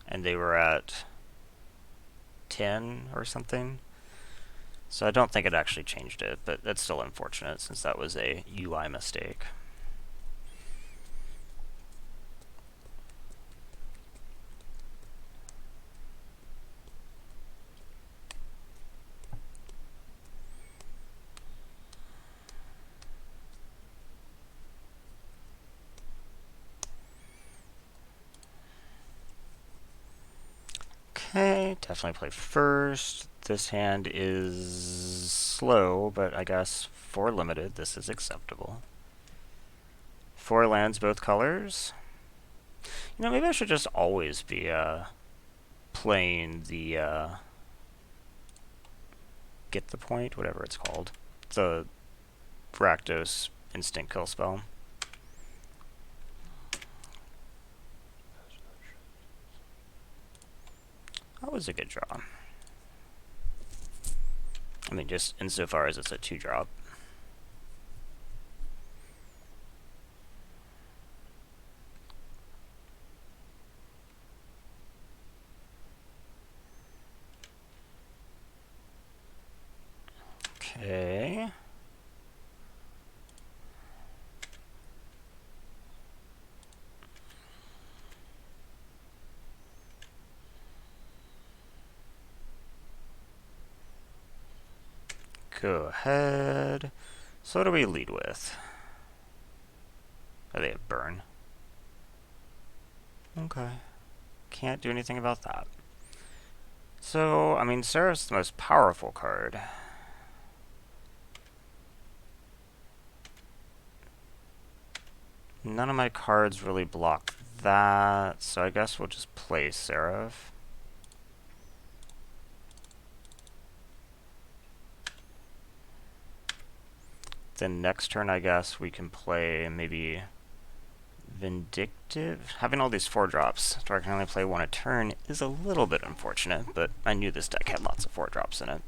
And they were at 10 or something. So I don't think it actually changed it, but that's still unfortunate since that was a UI mistake. Okay, definitely play first. This hand is slow, but I guess for limited, this is acceptable. 4 lands, both colors. You know, maybe I should just always be playing the get the point, whatever it's called, the Rakdos instant kill spell. That was a good draw. I mean, just insofar as it's a 2-drop. Okay. Go ahead. So what do we lead with? Oh, they have burn. Okay. Can't do anything about that. So, I mean, Seraph's the most powerful card. None of my cards really block that, so I guess we'll just play Seraph. Then next turn, I guess, we can play maybe Vindictive. Having all these 4-drops, so I can only play 1 a turn, is a little bit unfortunate, but I knew this deck had lots of 4-drops in it.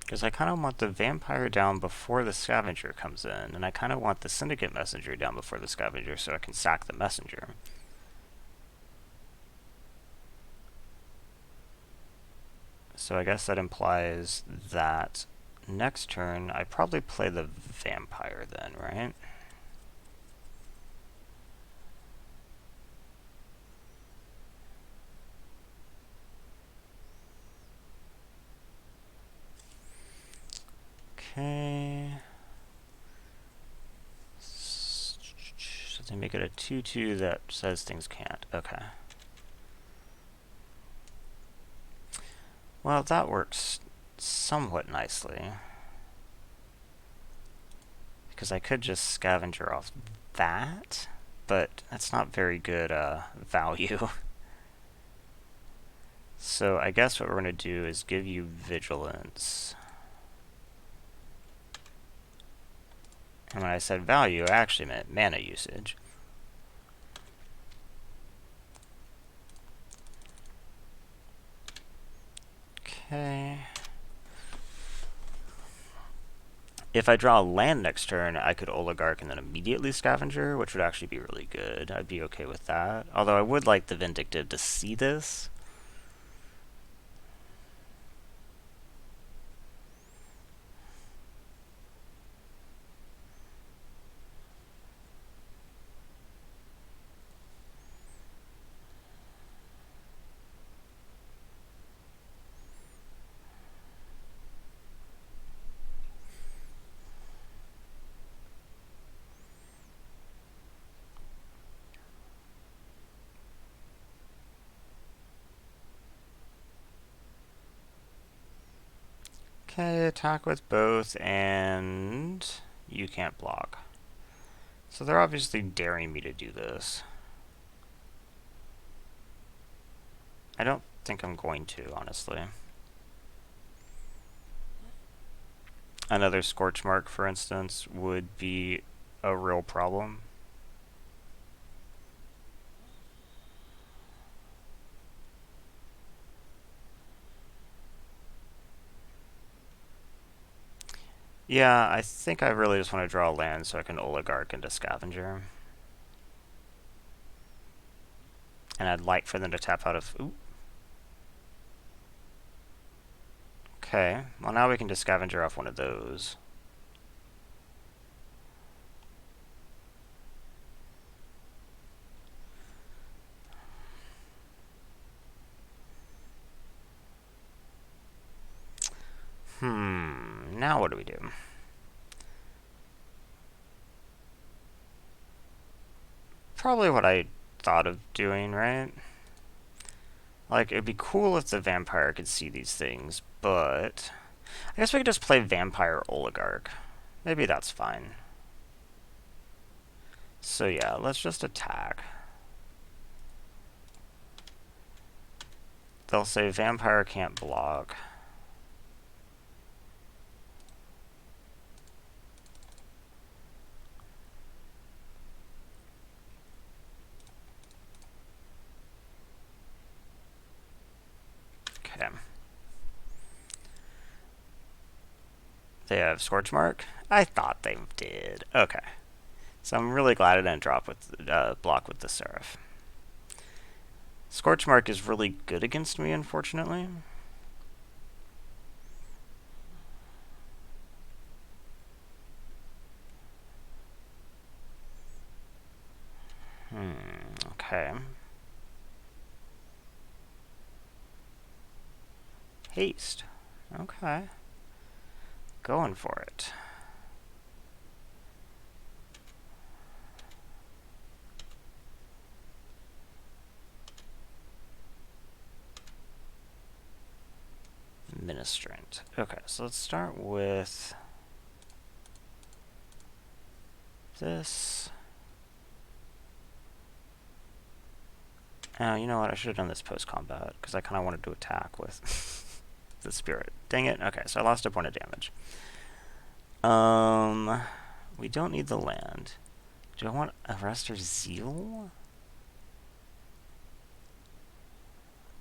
Because I kind of want the Vampire down before the Scavenger comes in, and I kind of want the Syndicate Messenger down before the Scavenger so I can sack the Messenger. So I guess that implies that next turn I probably play the Vampire then, right? Okay. So they make it a 2/2 that says things can't. Okay. Well, that works somewhat nicely. Because I could just Scavenger off that, but that's not very good value. So I guess what we're going to do is give you Vigilance. And when I said value, I actually meant mana usage. Okay. If I draw a land next turn, I could Oligarch and then immediately Scavenger, which would actually be really good. I'd be okay with that. Although I would like the Vindictive to see this. Okay, attack with both, and you can't block. So they're obviously daring me to do this. I don't think I'm going to, honestly. Another Scorch Mark, for instance, would be a real problem. Yeah, I think I really just want to draw a land so I can Oligarch into Scavenger. And I'd like for them to tap out of... Ooh. Okay, well now we can just Scavenger off one of those. Now what do we do? probably what I thought of doing, right? Like, it'd be cool if the vampire could see these things, but I guess we could just play Vampire Oligarch. Maybe that's fine. So yeah, let's just attack. They'll say Vampire can't block. Okay. They have Scorch Mark? I thought they did. Okay. So I'm really glad I didn't drop with block with the Seraph. Scorch Mark is really good against me, unfortunately. Okay. Haste. Okay. Going for it. Ministrant. Okay, so let's start with this. Oh, you know what? I should have done this post-combat, because I kind of wanted to attack with the spirit. Dang it. Okay, so I lost a point of damage. We don't need the land. Do I want Arrestor Zeal?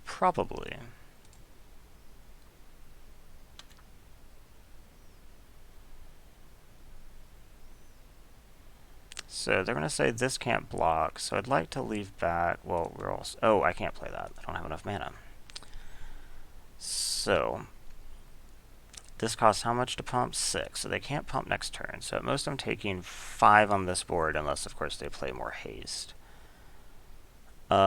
Probably. So they're going to say this can't block, so I'd like to leave back, well, we're also, oh, I can't play that. I don't have enough mana. So, this costs how much to pump? 6, so they can't pump next turn. So at most I'm taking 5 on this board, unless, of course, they play more haste. It's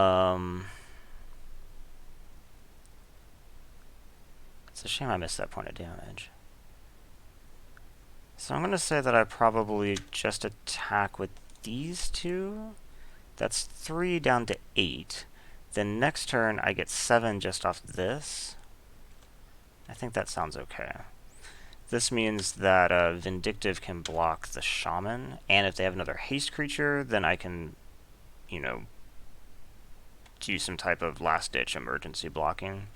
a shame I missed that point of damage. So I'm going to say that I probably just attack with these two. That's 3 down to 8. Then next turn I get 7 just off this. I think that sounds okay. This means that Vindictive can block the Shaman, and if they have another haste creature, then I can, you know, do some type of last-ditch emergency blocking.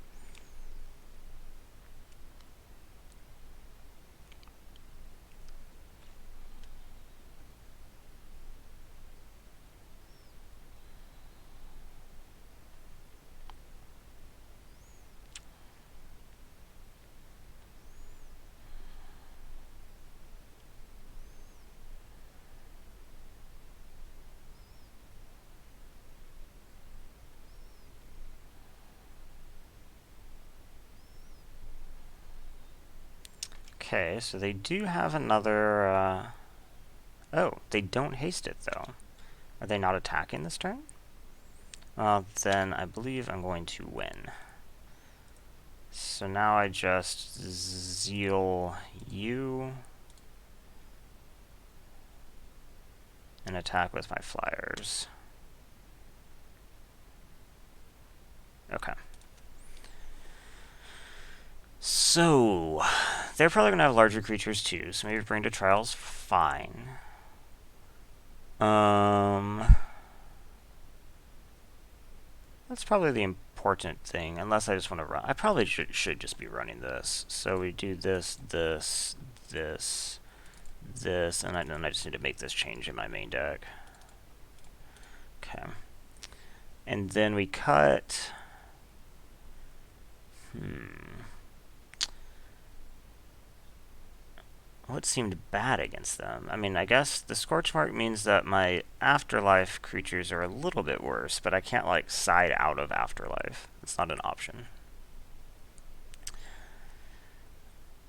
Okay, so they do have another, oh, they don't haste it, though. Are they not attacking this turn? Then I believe I'm going to win. So now I just Zeal you and attack with my flyers. Okay. So, they're probably going to have larger creatures too, so maybe bring to trial's fine. That's probably the important thing, unless I just want to run. I probably should just be running this. So we do this, this, this, this, and then I just need to make this change in my main deck. Okay. And then we cut... What seemed bad against them? I mean, I guess the Scorch Mark means that my Afterlife creatures are a little bit worse, but I can't, like, side out of Afterlife. It's not an option.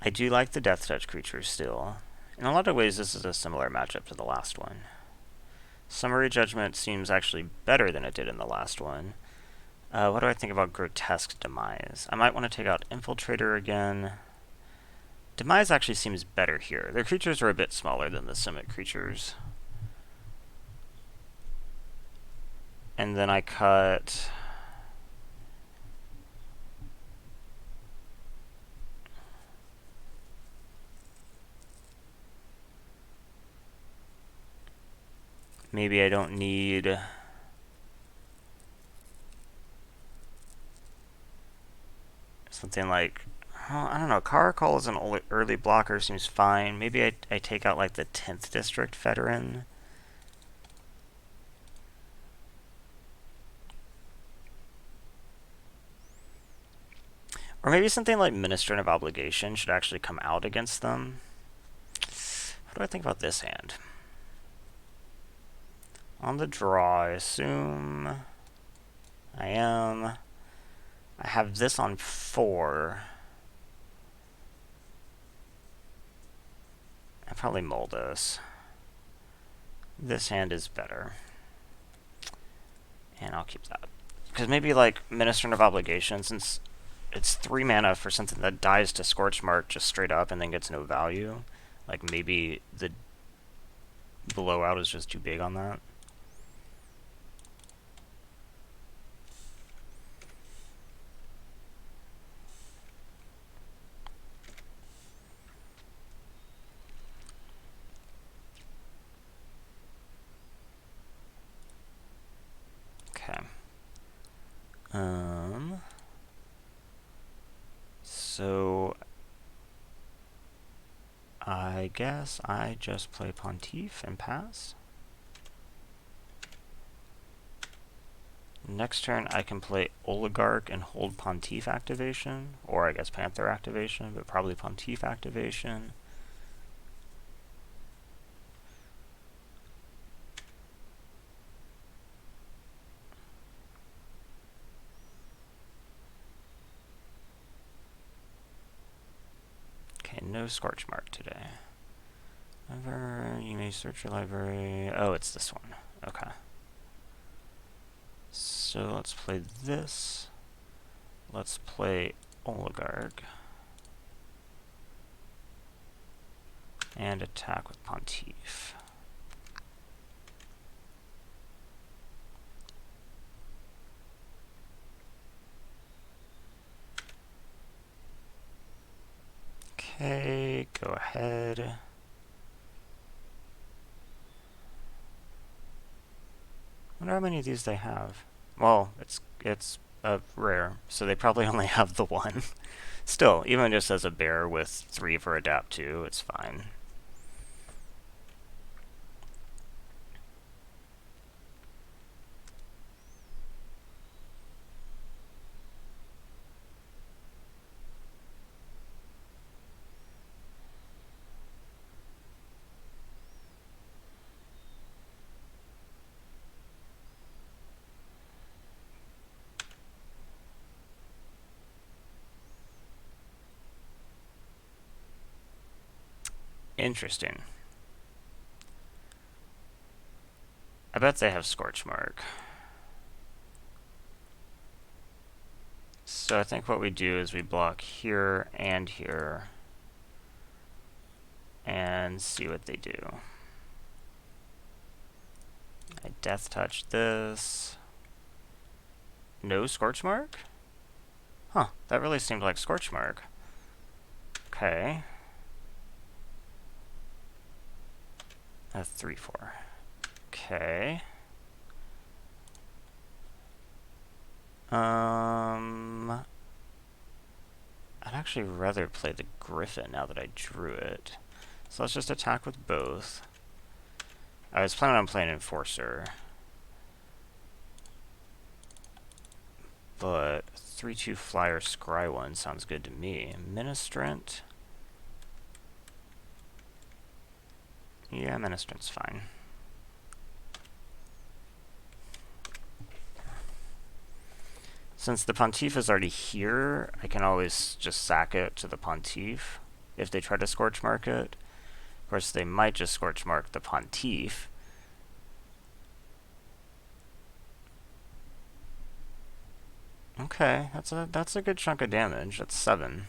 I do like the Death Touch creatures still. In a lot of ways, this is a similar matchup to the last one. Summary Judgment seems actually better than it did in the last one. What do I think about Grotesque Demise? I might want to take out Infiltrator again. Demise actually seems better here. Their creatures are a bit smaller than the Simic creatures. And then I cut... Maybe I don't need... something like... Oh, I don't know. Caracol as an early blocker seems fine. Maybe I take out like the 10th District Veteran. Or maybe something like Ministrant of Obligation should actually come out against them. What do I think about this hand? On the draw, I assume I am. I have this on 4. I probably mull this. This hand is better. And I'll keep that. Because maybe like Ministrant of Obligation, since it's 3 mana for something that dies to Scorchmark just straight up and then gets no value. Like maybe the blowout is just too big on that. Okay. So I guess I just play Pontiff and pass. Next turn I can play Oligarch and hold Pontiff activation, or I guess Panther activation, but probably Pontiff activation. Okay, no Scorchmark today. Ever, you may search your library. Oh, it's this one. Okay. So let's play this. Let's play Oligarch. And attack with Pontiff. Okay, go ahead. I wonder how many of these they have. Well, it's a rare, so they probably only have the one. Still, even just as a bear with 3 for adapt 2, it's fine. Interesting. I bet they have Scorchmark. So I think what we do is we block here and here and see what they do. I death touch this. No Scorchmark? Huh, that really seemed like Scorchmark. Okay. That's 3/4. Okay. I'd actually rather play the Griffin now that I drew it. So let's just attack with both. I was planning on playing Enforcer. But 3/2 flyer scry 1 sounds good to me. Ministrant. Yeah, Ministrant's fine. Since the Pontiff is already here, I can always just sack it to the Pontiff if they try to Scorchmark it. Of course, they might just Scorchmark the Pontiff. Okay, that's a good chunk of damage. That's 7.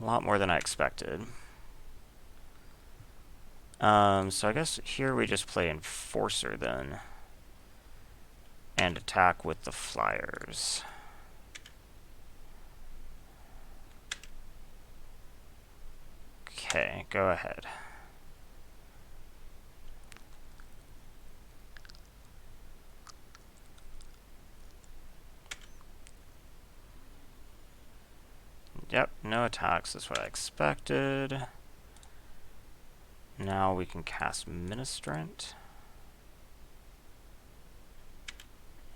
A lot more than I expected. So I guess here we just play Enforcer then. and attack with the flyers. Okay, go ahead. Yep, no attacks is what I expected. Now we can cast Ministrant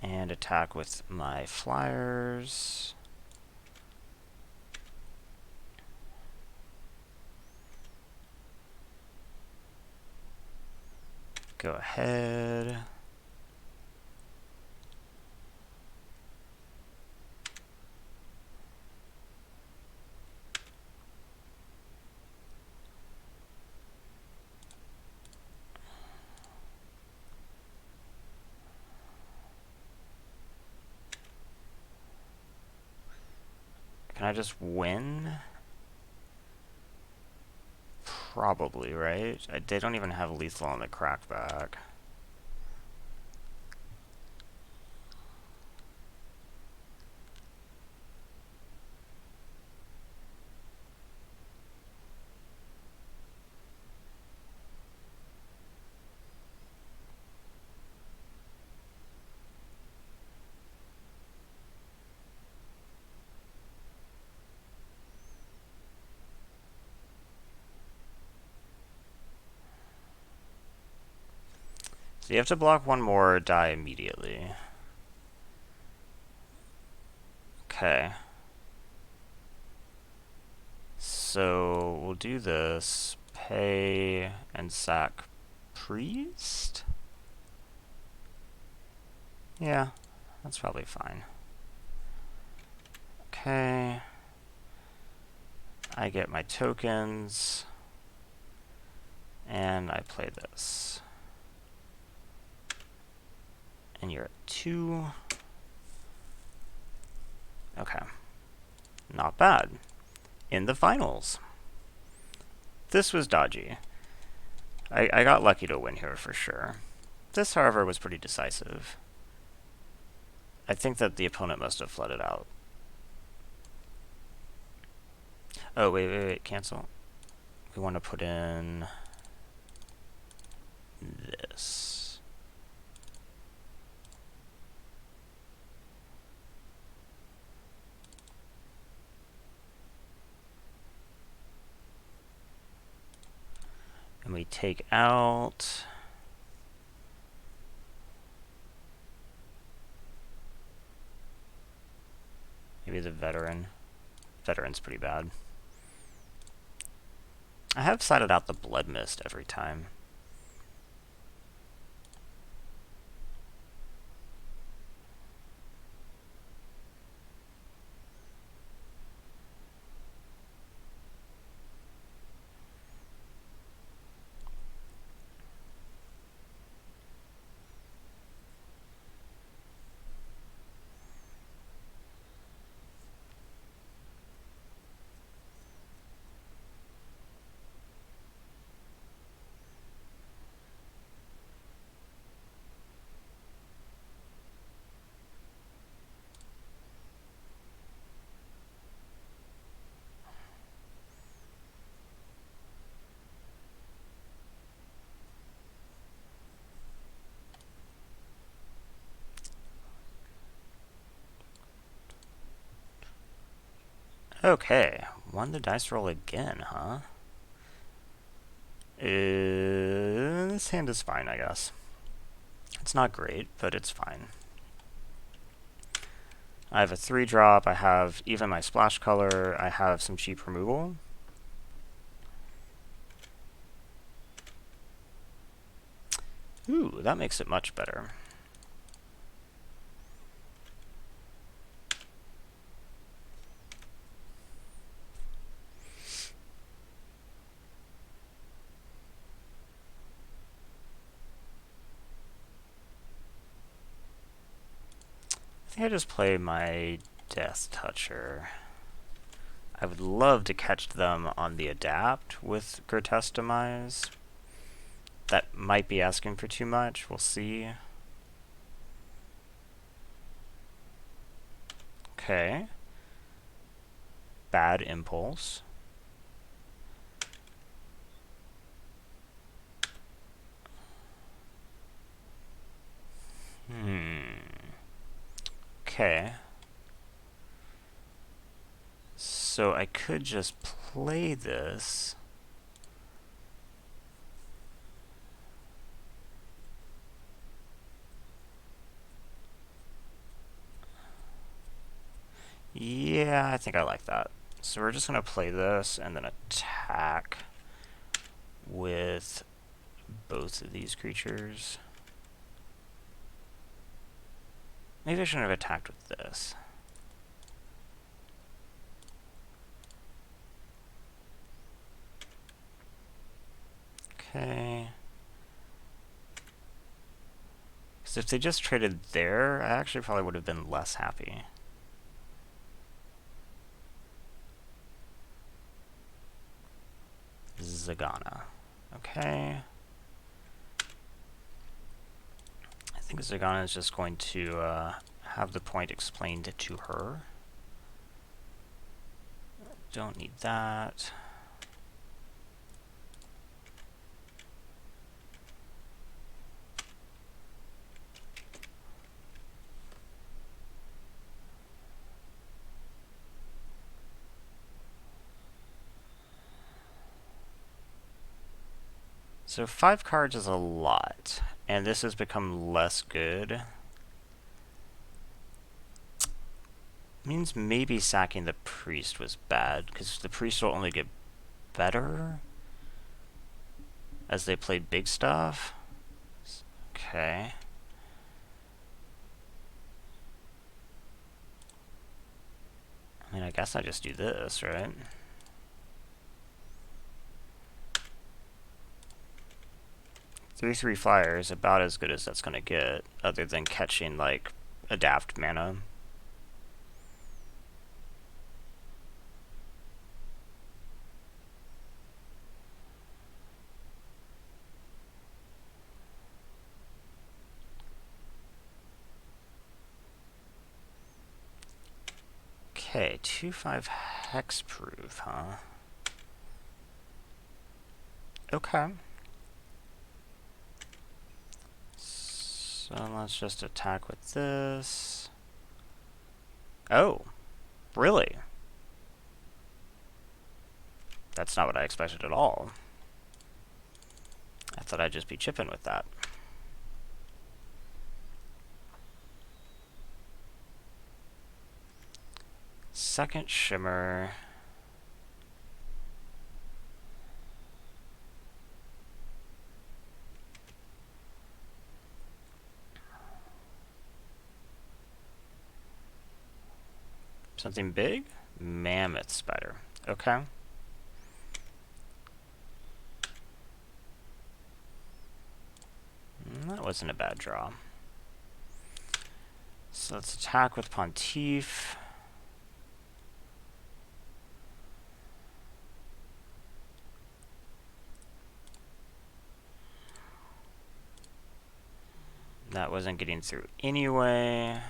and attack with my flyers. Go ahead. Can I just win? Probably, right? They don't even have lethal on the crackback. So you have to block one more, die immediately. Okay. So we'll do this. Pay and sack priest? Yeah, that's probably fine. Okay. I get my tokens. And I play this. And you're at 2. Okay. Not bad. In the finals. This was dodgy. I got lucky to win here for sure. This, however, was pretty decisive. I think that the opponent must have flooded out. Oh, wait, cancel. We want to put in this. And we take out maybe the veteran. Veteran's pretty bad. I have sided out the blood mist every time. Okay, won the dice roll again, huh? This hand is fine, I guess. It's not great, but it's fine. I have a 3-drop, I have even my splash color, I have some cheap removal. Ooh, that makes it much better. I think I just play my Death Toucher. I would love to catch them on the Adapt with Grotesque Demise. That might be asking for too much. We'll see. Okay. Bad impulse. Okay. So I could just play this. Yeah, I think I like that. So we're just going to play this and then attack with both of these creatures. Maybe I shouldn't have attacked with this. Okay. Because if they just traded there, I actually probably would have been less happy. Zagana. Okay. I think Zagana is just going to have the point explained to her. Don't need that. So 5 cards is a lot, and this has become less good. Means maybe sacking the priest was bad, because the priest will only get better as they played big stuff. Okay. I mean, I guess I just do this, right? Three flyer is about as good as that's gonna get, other than catching, like, adapt mana. Okay, 2/5 hexproof, huh? Okay. So let's just attack with this. Oh, really? That's not what I expected at all. I thought I'd just be chipping with that. Second shimmer. Something big? Mammoth spider. Okay. That wasn't a bad draw. So let's attack with Pontiff. That wasn't getting through anyway.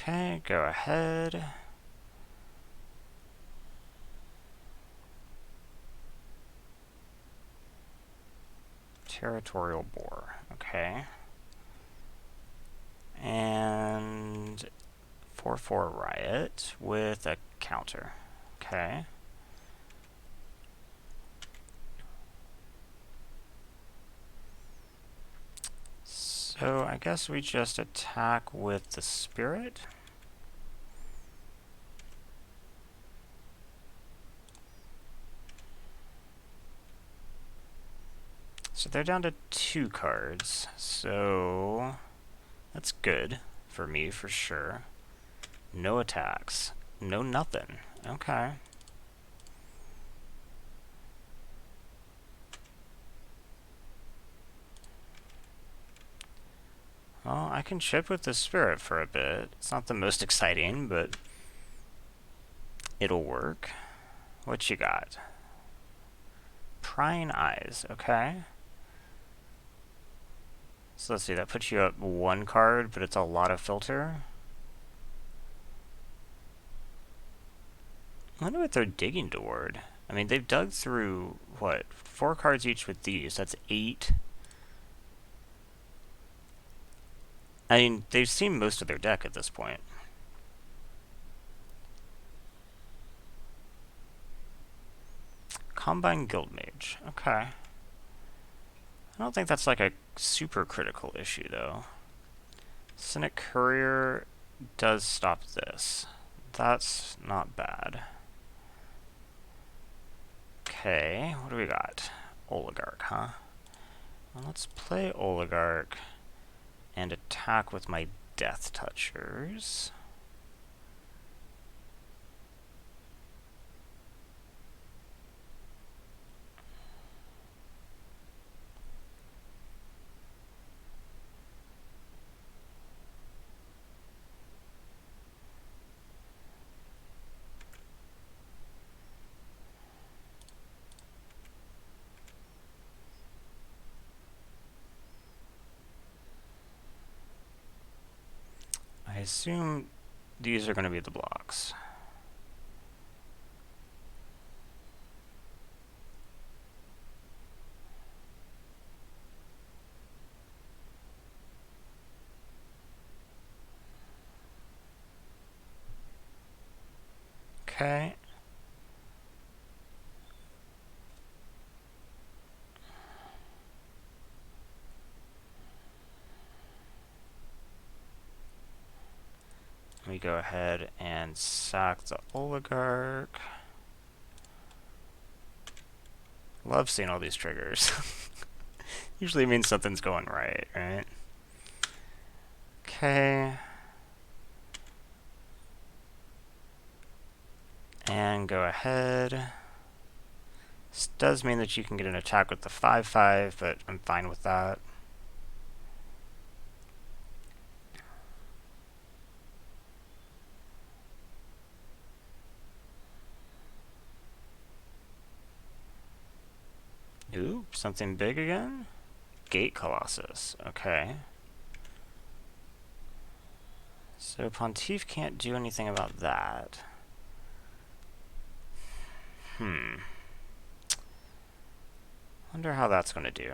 Okay, go ahead. Territorial boar. Okay. And 4/4 riot with a counter. Okay. So I guess we just attack with the spirit. So they're down to 2 cards. So that's good for me for sure. No attacks. No nothing. Okay. Well, I can chip with the spirit for a bit. It's not the most exciting, but it'll work. What you got? Prying eyes, okay. So let's see, that puts you up 1 card, but it's a lot of filter. I wonder what they're digging toward. I mean, they've dug through, what, 4 cards each with these. That's 8. I mean, they've seen most of their deck at this point. Combine Guildmage. Okay. I don't think that's like a super critical issue, though. Cynic Courier does stop this. That's not bad. Okay, what do we got? Oligarch, huh? Well, let's play Oligarch and attack with my Death Touchers. I assume these are going to be the blocks. Okay. We go ahead and sack the Oligarch. Love seeing all these triggers. Usually means something's going right, right? Okay. And go ahead. This does mean that you can get an attack with the 5/5, but I'm fine with that. Ooh, something big again? Gate Colossus. Okay. So Pontiff can't do anything about that. Wonder how that's going to do.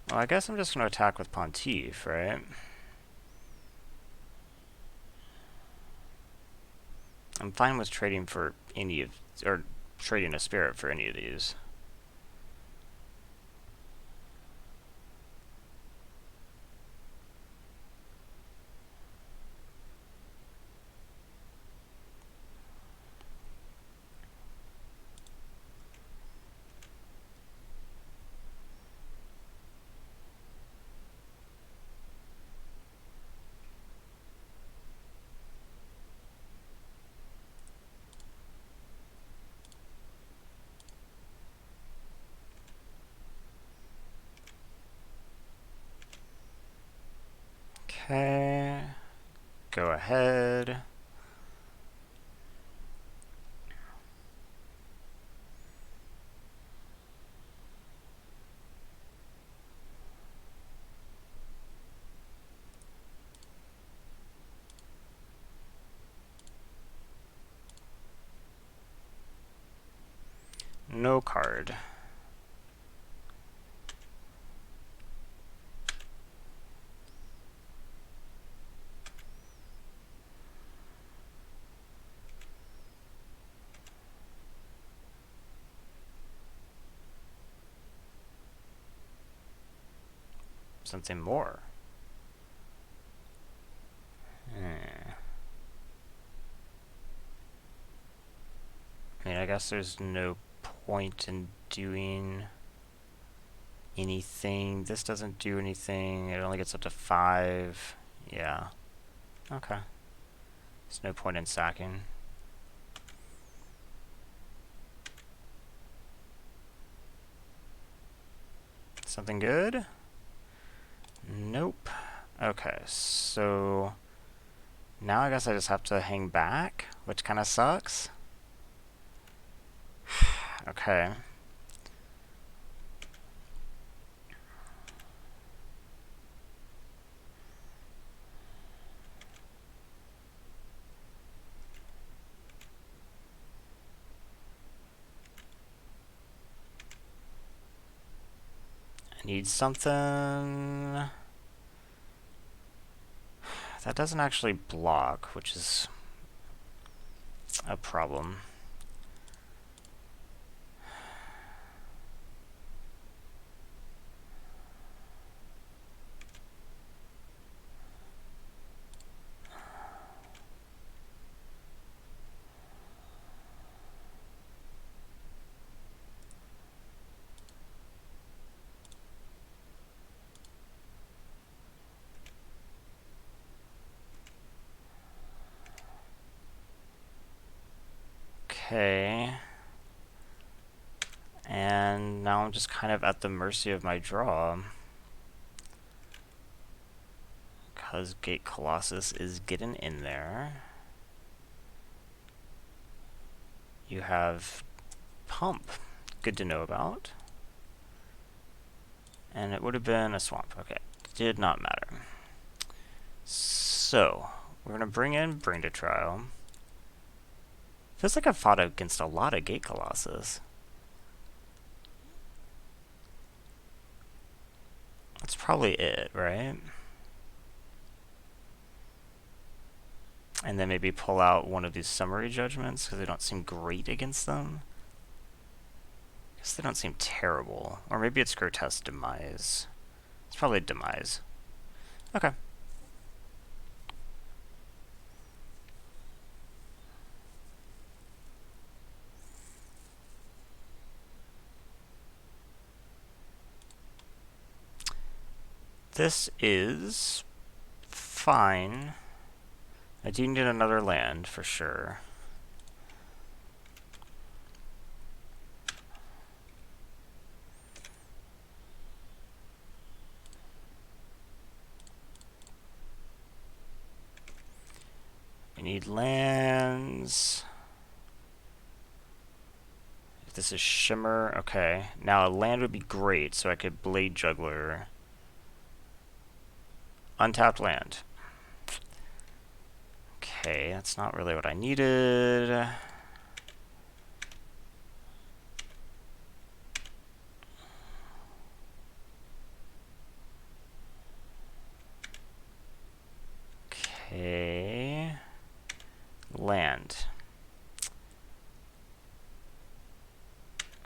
Well, I guess I'm just going to attack with Pontiff, right? I'm fine with trading for any of, or trading a spirit for any of these. Okay. Go ahead. No card. Something more. I mean, I guess there's no point in doing anything. This doesn't do anything. It only gets up to 5. Yeah. Okay. There's no point in sacking. Something good? Nope. Okay, so now I guess I just have to hang back, which kind of sucks. Okay. Need something that doesn't actually block, which is a problem. Okay. And now I'm just kind of at the mercy of my draw. Because Gate Colossus is getting in there. You have Pump. Good to know about. And it would have been a swamp. Okay. Did not matter. So, we're going to bring in Bring to Trial. Feels like I've fought against a lot of Gate Colossus. That's probably it, right? And then maybe pull out one of these summary judgments because they don't seem great against them. I guess they don't seem terrible. Or maybe it's Grotesque Demise. It's probably Demise. Okay. This is fine. I do need another land for sure. We need lands. If this is Shimmer, okay. Now a land would be great, so I could Blade Juggler. Untapped land. Okay, that's not really what I needed. Okay. Land.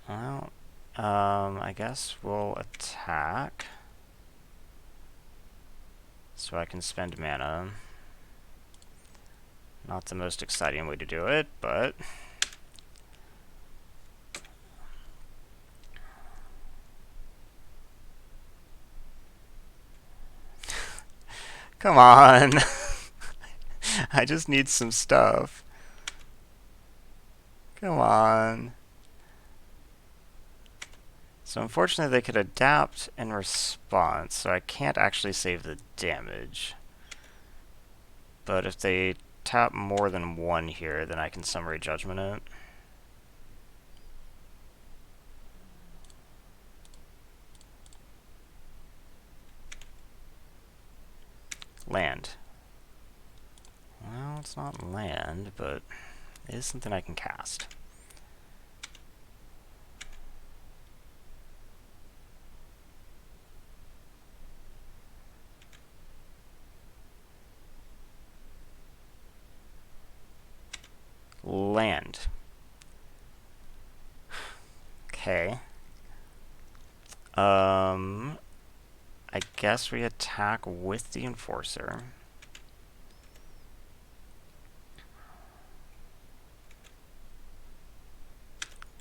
Well, I guess we'll attack. So I can spend mana. Not the most exciting way to do it, but... Come on! I just need some stuff. Come on. So unfortunately they could adapt in response, so I can't actually save the damage. But if they tap more than one here, then I can summary judgment it. Land. Well, it's not land, but it is something I can cast. Land. Okay. I guess we attack with the Enforcer.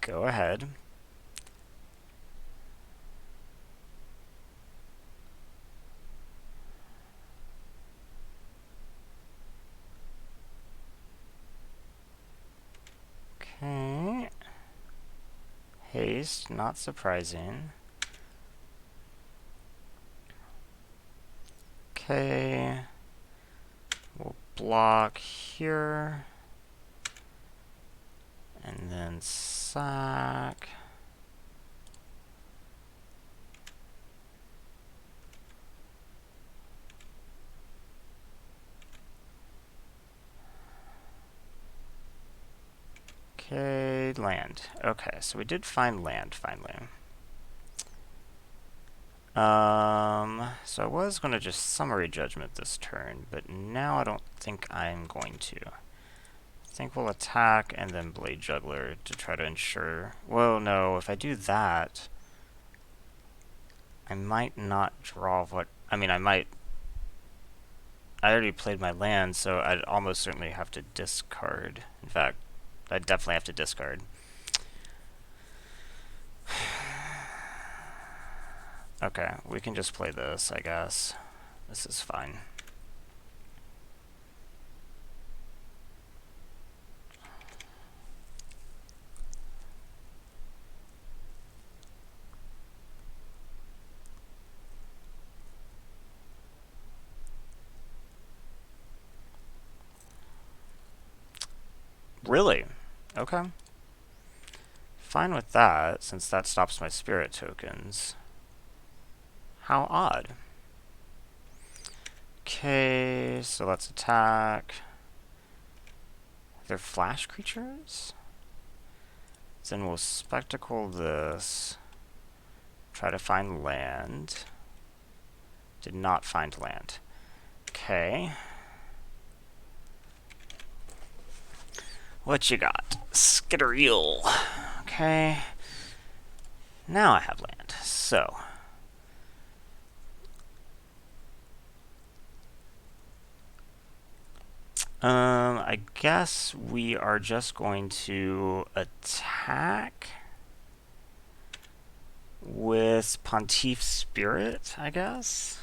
Go ahead. Okay. Haste, not surprising. Okay. We'll block here. And then sack. Okay, land. Okay, so we did find land finally. So I was going to just summary judgment this turn, but now I don't think I'm going to. I think we'll attack and then Blade Juggler to try to ensure... Well, no, if I do that, I might not draw what... I mean, I might... I already played my land, so I'd almost certainly have to discard. In fact, I'd definitely have to discard. Okay, we can just play this, I guess. This is fine. Really? Okay. Fine with that, since that stops my spirit tokens. How odd. Okay, so let's attack. They're flash creatures? Then we'll spectacle this. Try to find land. Did not find land. Okay. What you got? Skittereel. Okay. Now I have land. So. I guess we are just going to attack with Pontiff Spirit, I guess.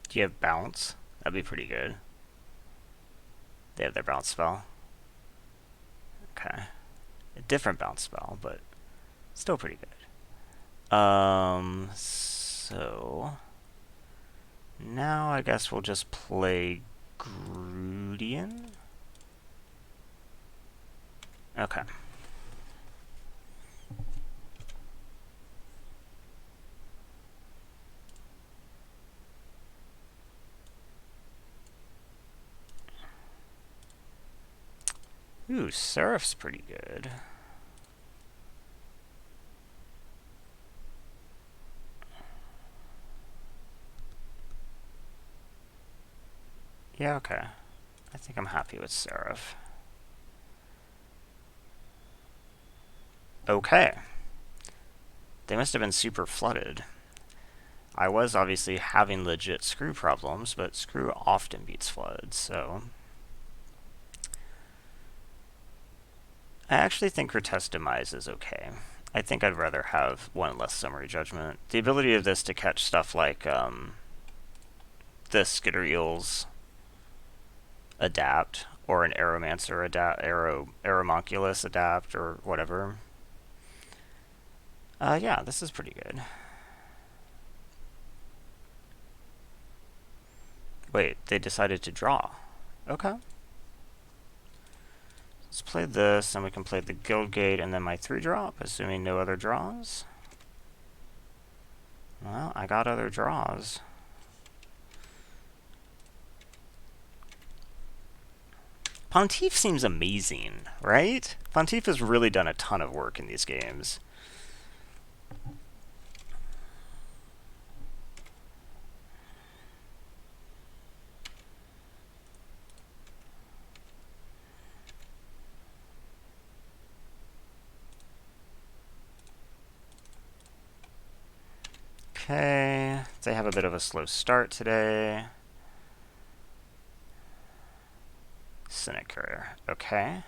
Do you have bounce? That'd be pretty good. They have their bounce spell. Okay. A different bounce spell, but still pretty good. So now I guess we'll just play Grudian. Okay. Ooh, Seraph's pretty good. Yeah, okay. I think I'm happy with Seraph. Okay. They must have been super flooded. I was obviously having legit screw problems, but screw often beats flood, so... I actually think Grotesque Demise is okay. I think I'd rather have one less summary judgment. The ability of this to catch stuff like the Skittereels adapt, or an Aeromancer adapt, Aeromonculus adapt, or whatever. Yeah, this is pretty good. Wait, they decided to draw. Okay. Let's play this, and we can play the Guild Gate and then my 3-drop, assuming no other draws. Well, I got other draws. Pontiff seems amazing, right? Pontiff has really done a ton of work in these games. Okay, they have a bit of a slow start today. Cynic Courier, okay.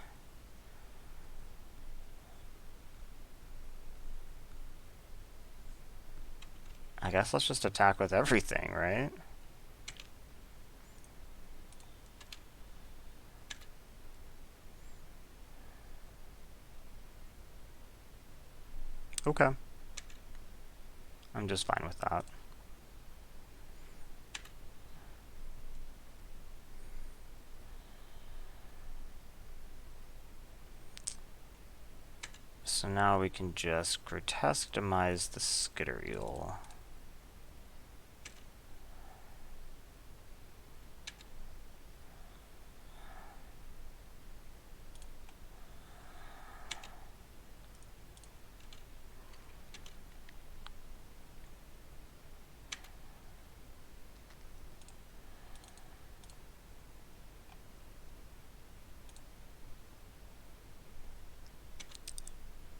I guess let's just attack with everything, right? Okay. I'm just fine with that. So now we can just grotesque demise the skitter eel.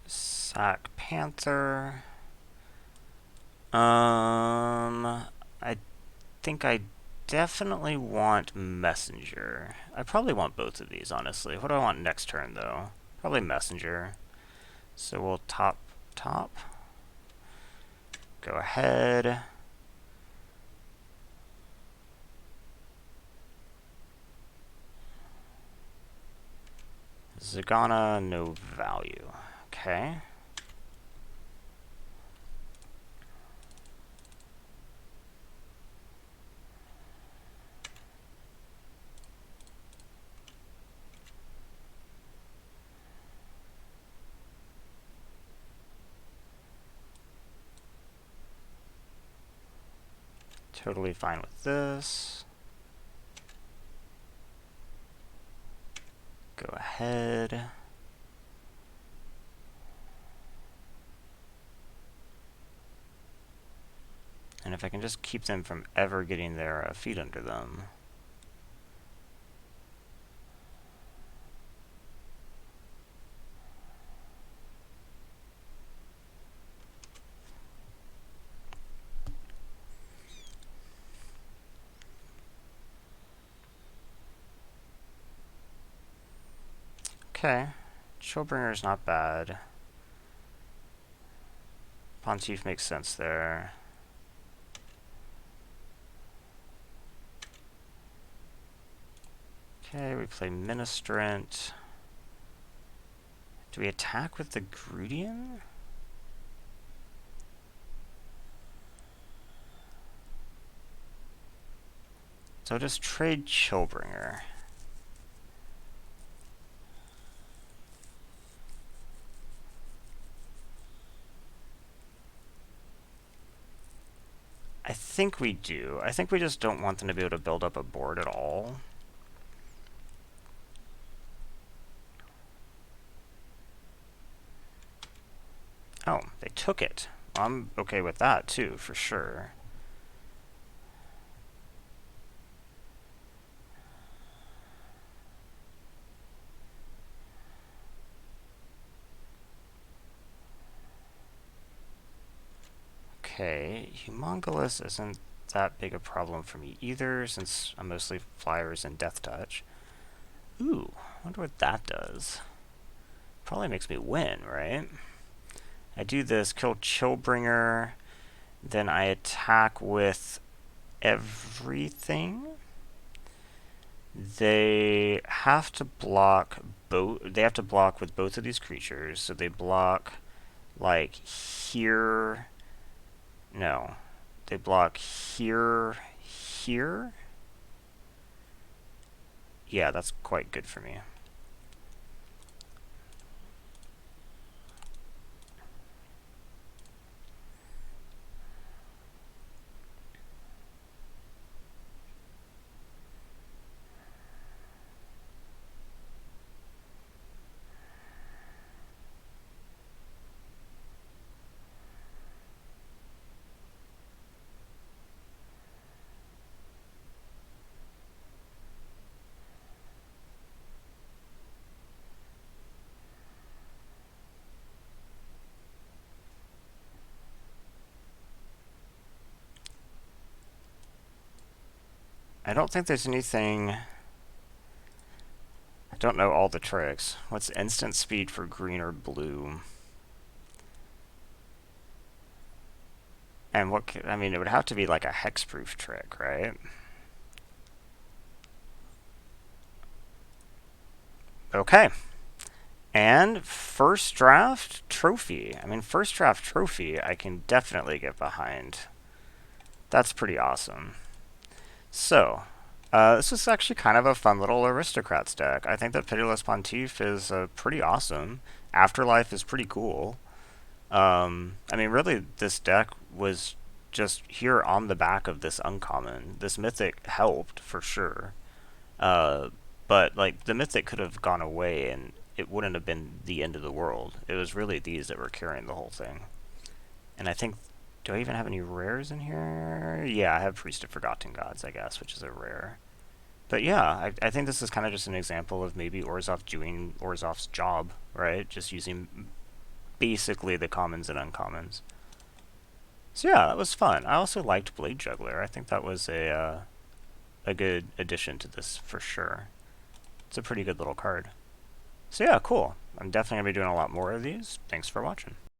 Sack Panther. I think I definitely want Messenger. I probably want both of these, honestly. What do I want next turn, though? Probably Messenger. So we'll top. Go ahead. Zagana, no value. Okay. Totally fine with this. Go ahead. And if I can just keep them from ever getting their feet under them. Okay. Showbringer's not bad. Pontiff makes sense there. Okay, we play Ministrant. Do we attack with the Grudian? So just trade Chillbringer. I think we do. I think we just don't want them to be able to build up a board at all. Oh, they took it. I'm okay with that too, for sure. Okay, Humongolous isn't that big a problem for me either, since I'm mostly flyers and Death Touch. Ooh, I wonder what that does. Probably makes me win, right? I do this, kill Chillbringer, then I attack with everything. They have to block both. They have to block with both of these creatures, so they block like here. No, they block here. Yeah, that's quite good for me. I don't think there's anything... I don't know all the tricks. What's instant speed for green or blue? And what... I mean, it would have to be like a hexproof trick, right? Okay. And first draft trophy. I mean, first draft trophy I can definitely get behind. That's pretty awesome. So, This is actually kind of a fun little aristocrats deck. I think that Pitiless Pontiff is pretty awesome. Afterlife is pretty cool. I mean, really, this deck was just here on the back of this uncommon. This mythic helped for sure. Uh, but like the mythic could have gone away and it wouldn't have been the end of the world. It was really these that were carrying the whole thing. And I think, do I even have any rares in here? Yeah, I have Priest of Forgotten Gods, I guess, which is a rare. But yeah, I think this is kind of just an example of maybe Orzhov doing Orzhov's job, right? Just using basically the commons and uncommons. So yeah, that was fun. I also liked Blade Juggler. I think that was a good addition to this for sure. It's a pretty good little card. So yeah, cool. I'm definitely going to be doing a lot more of these. Thanks for watching.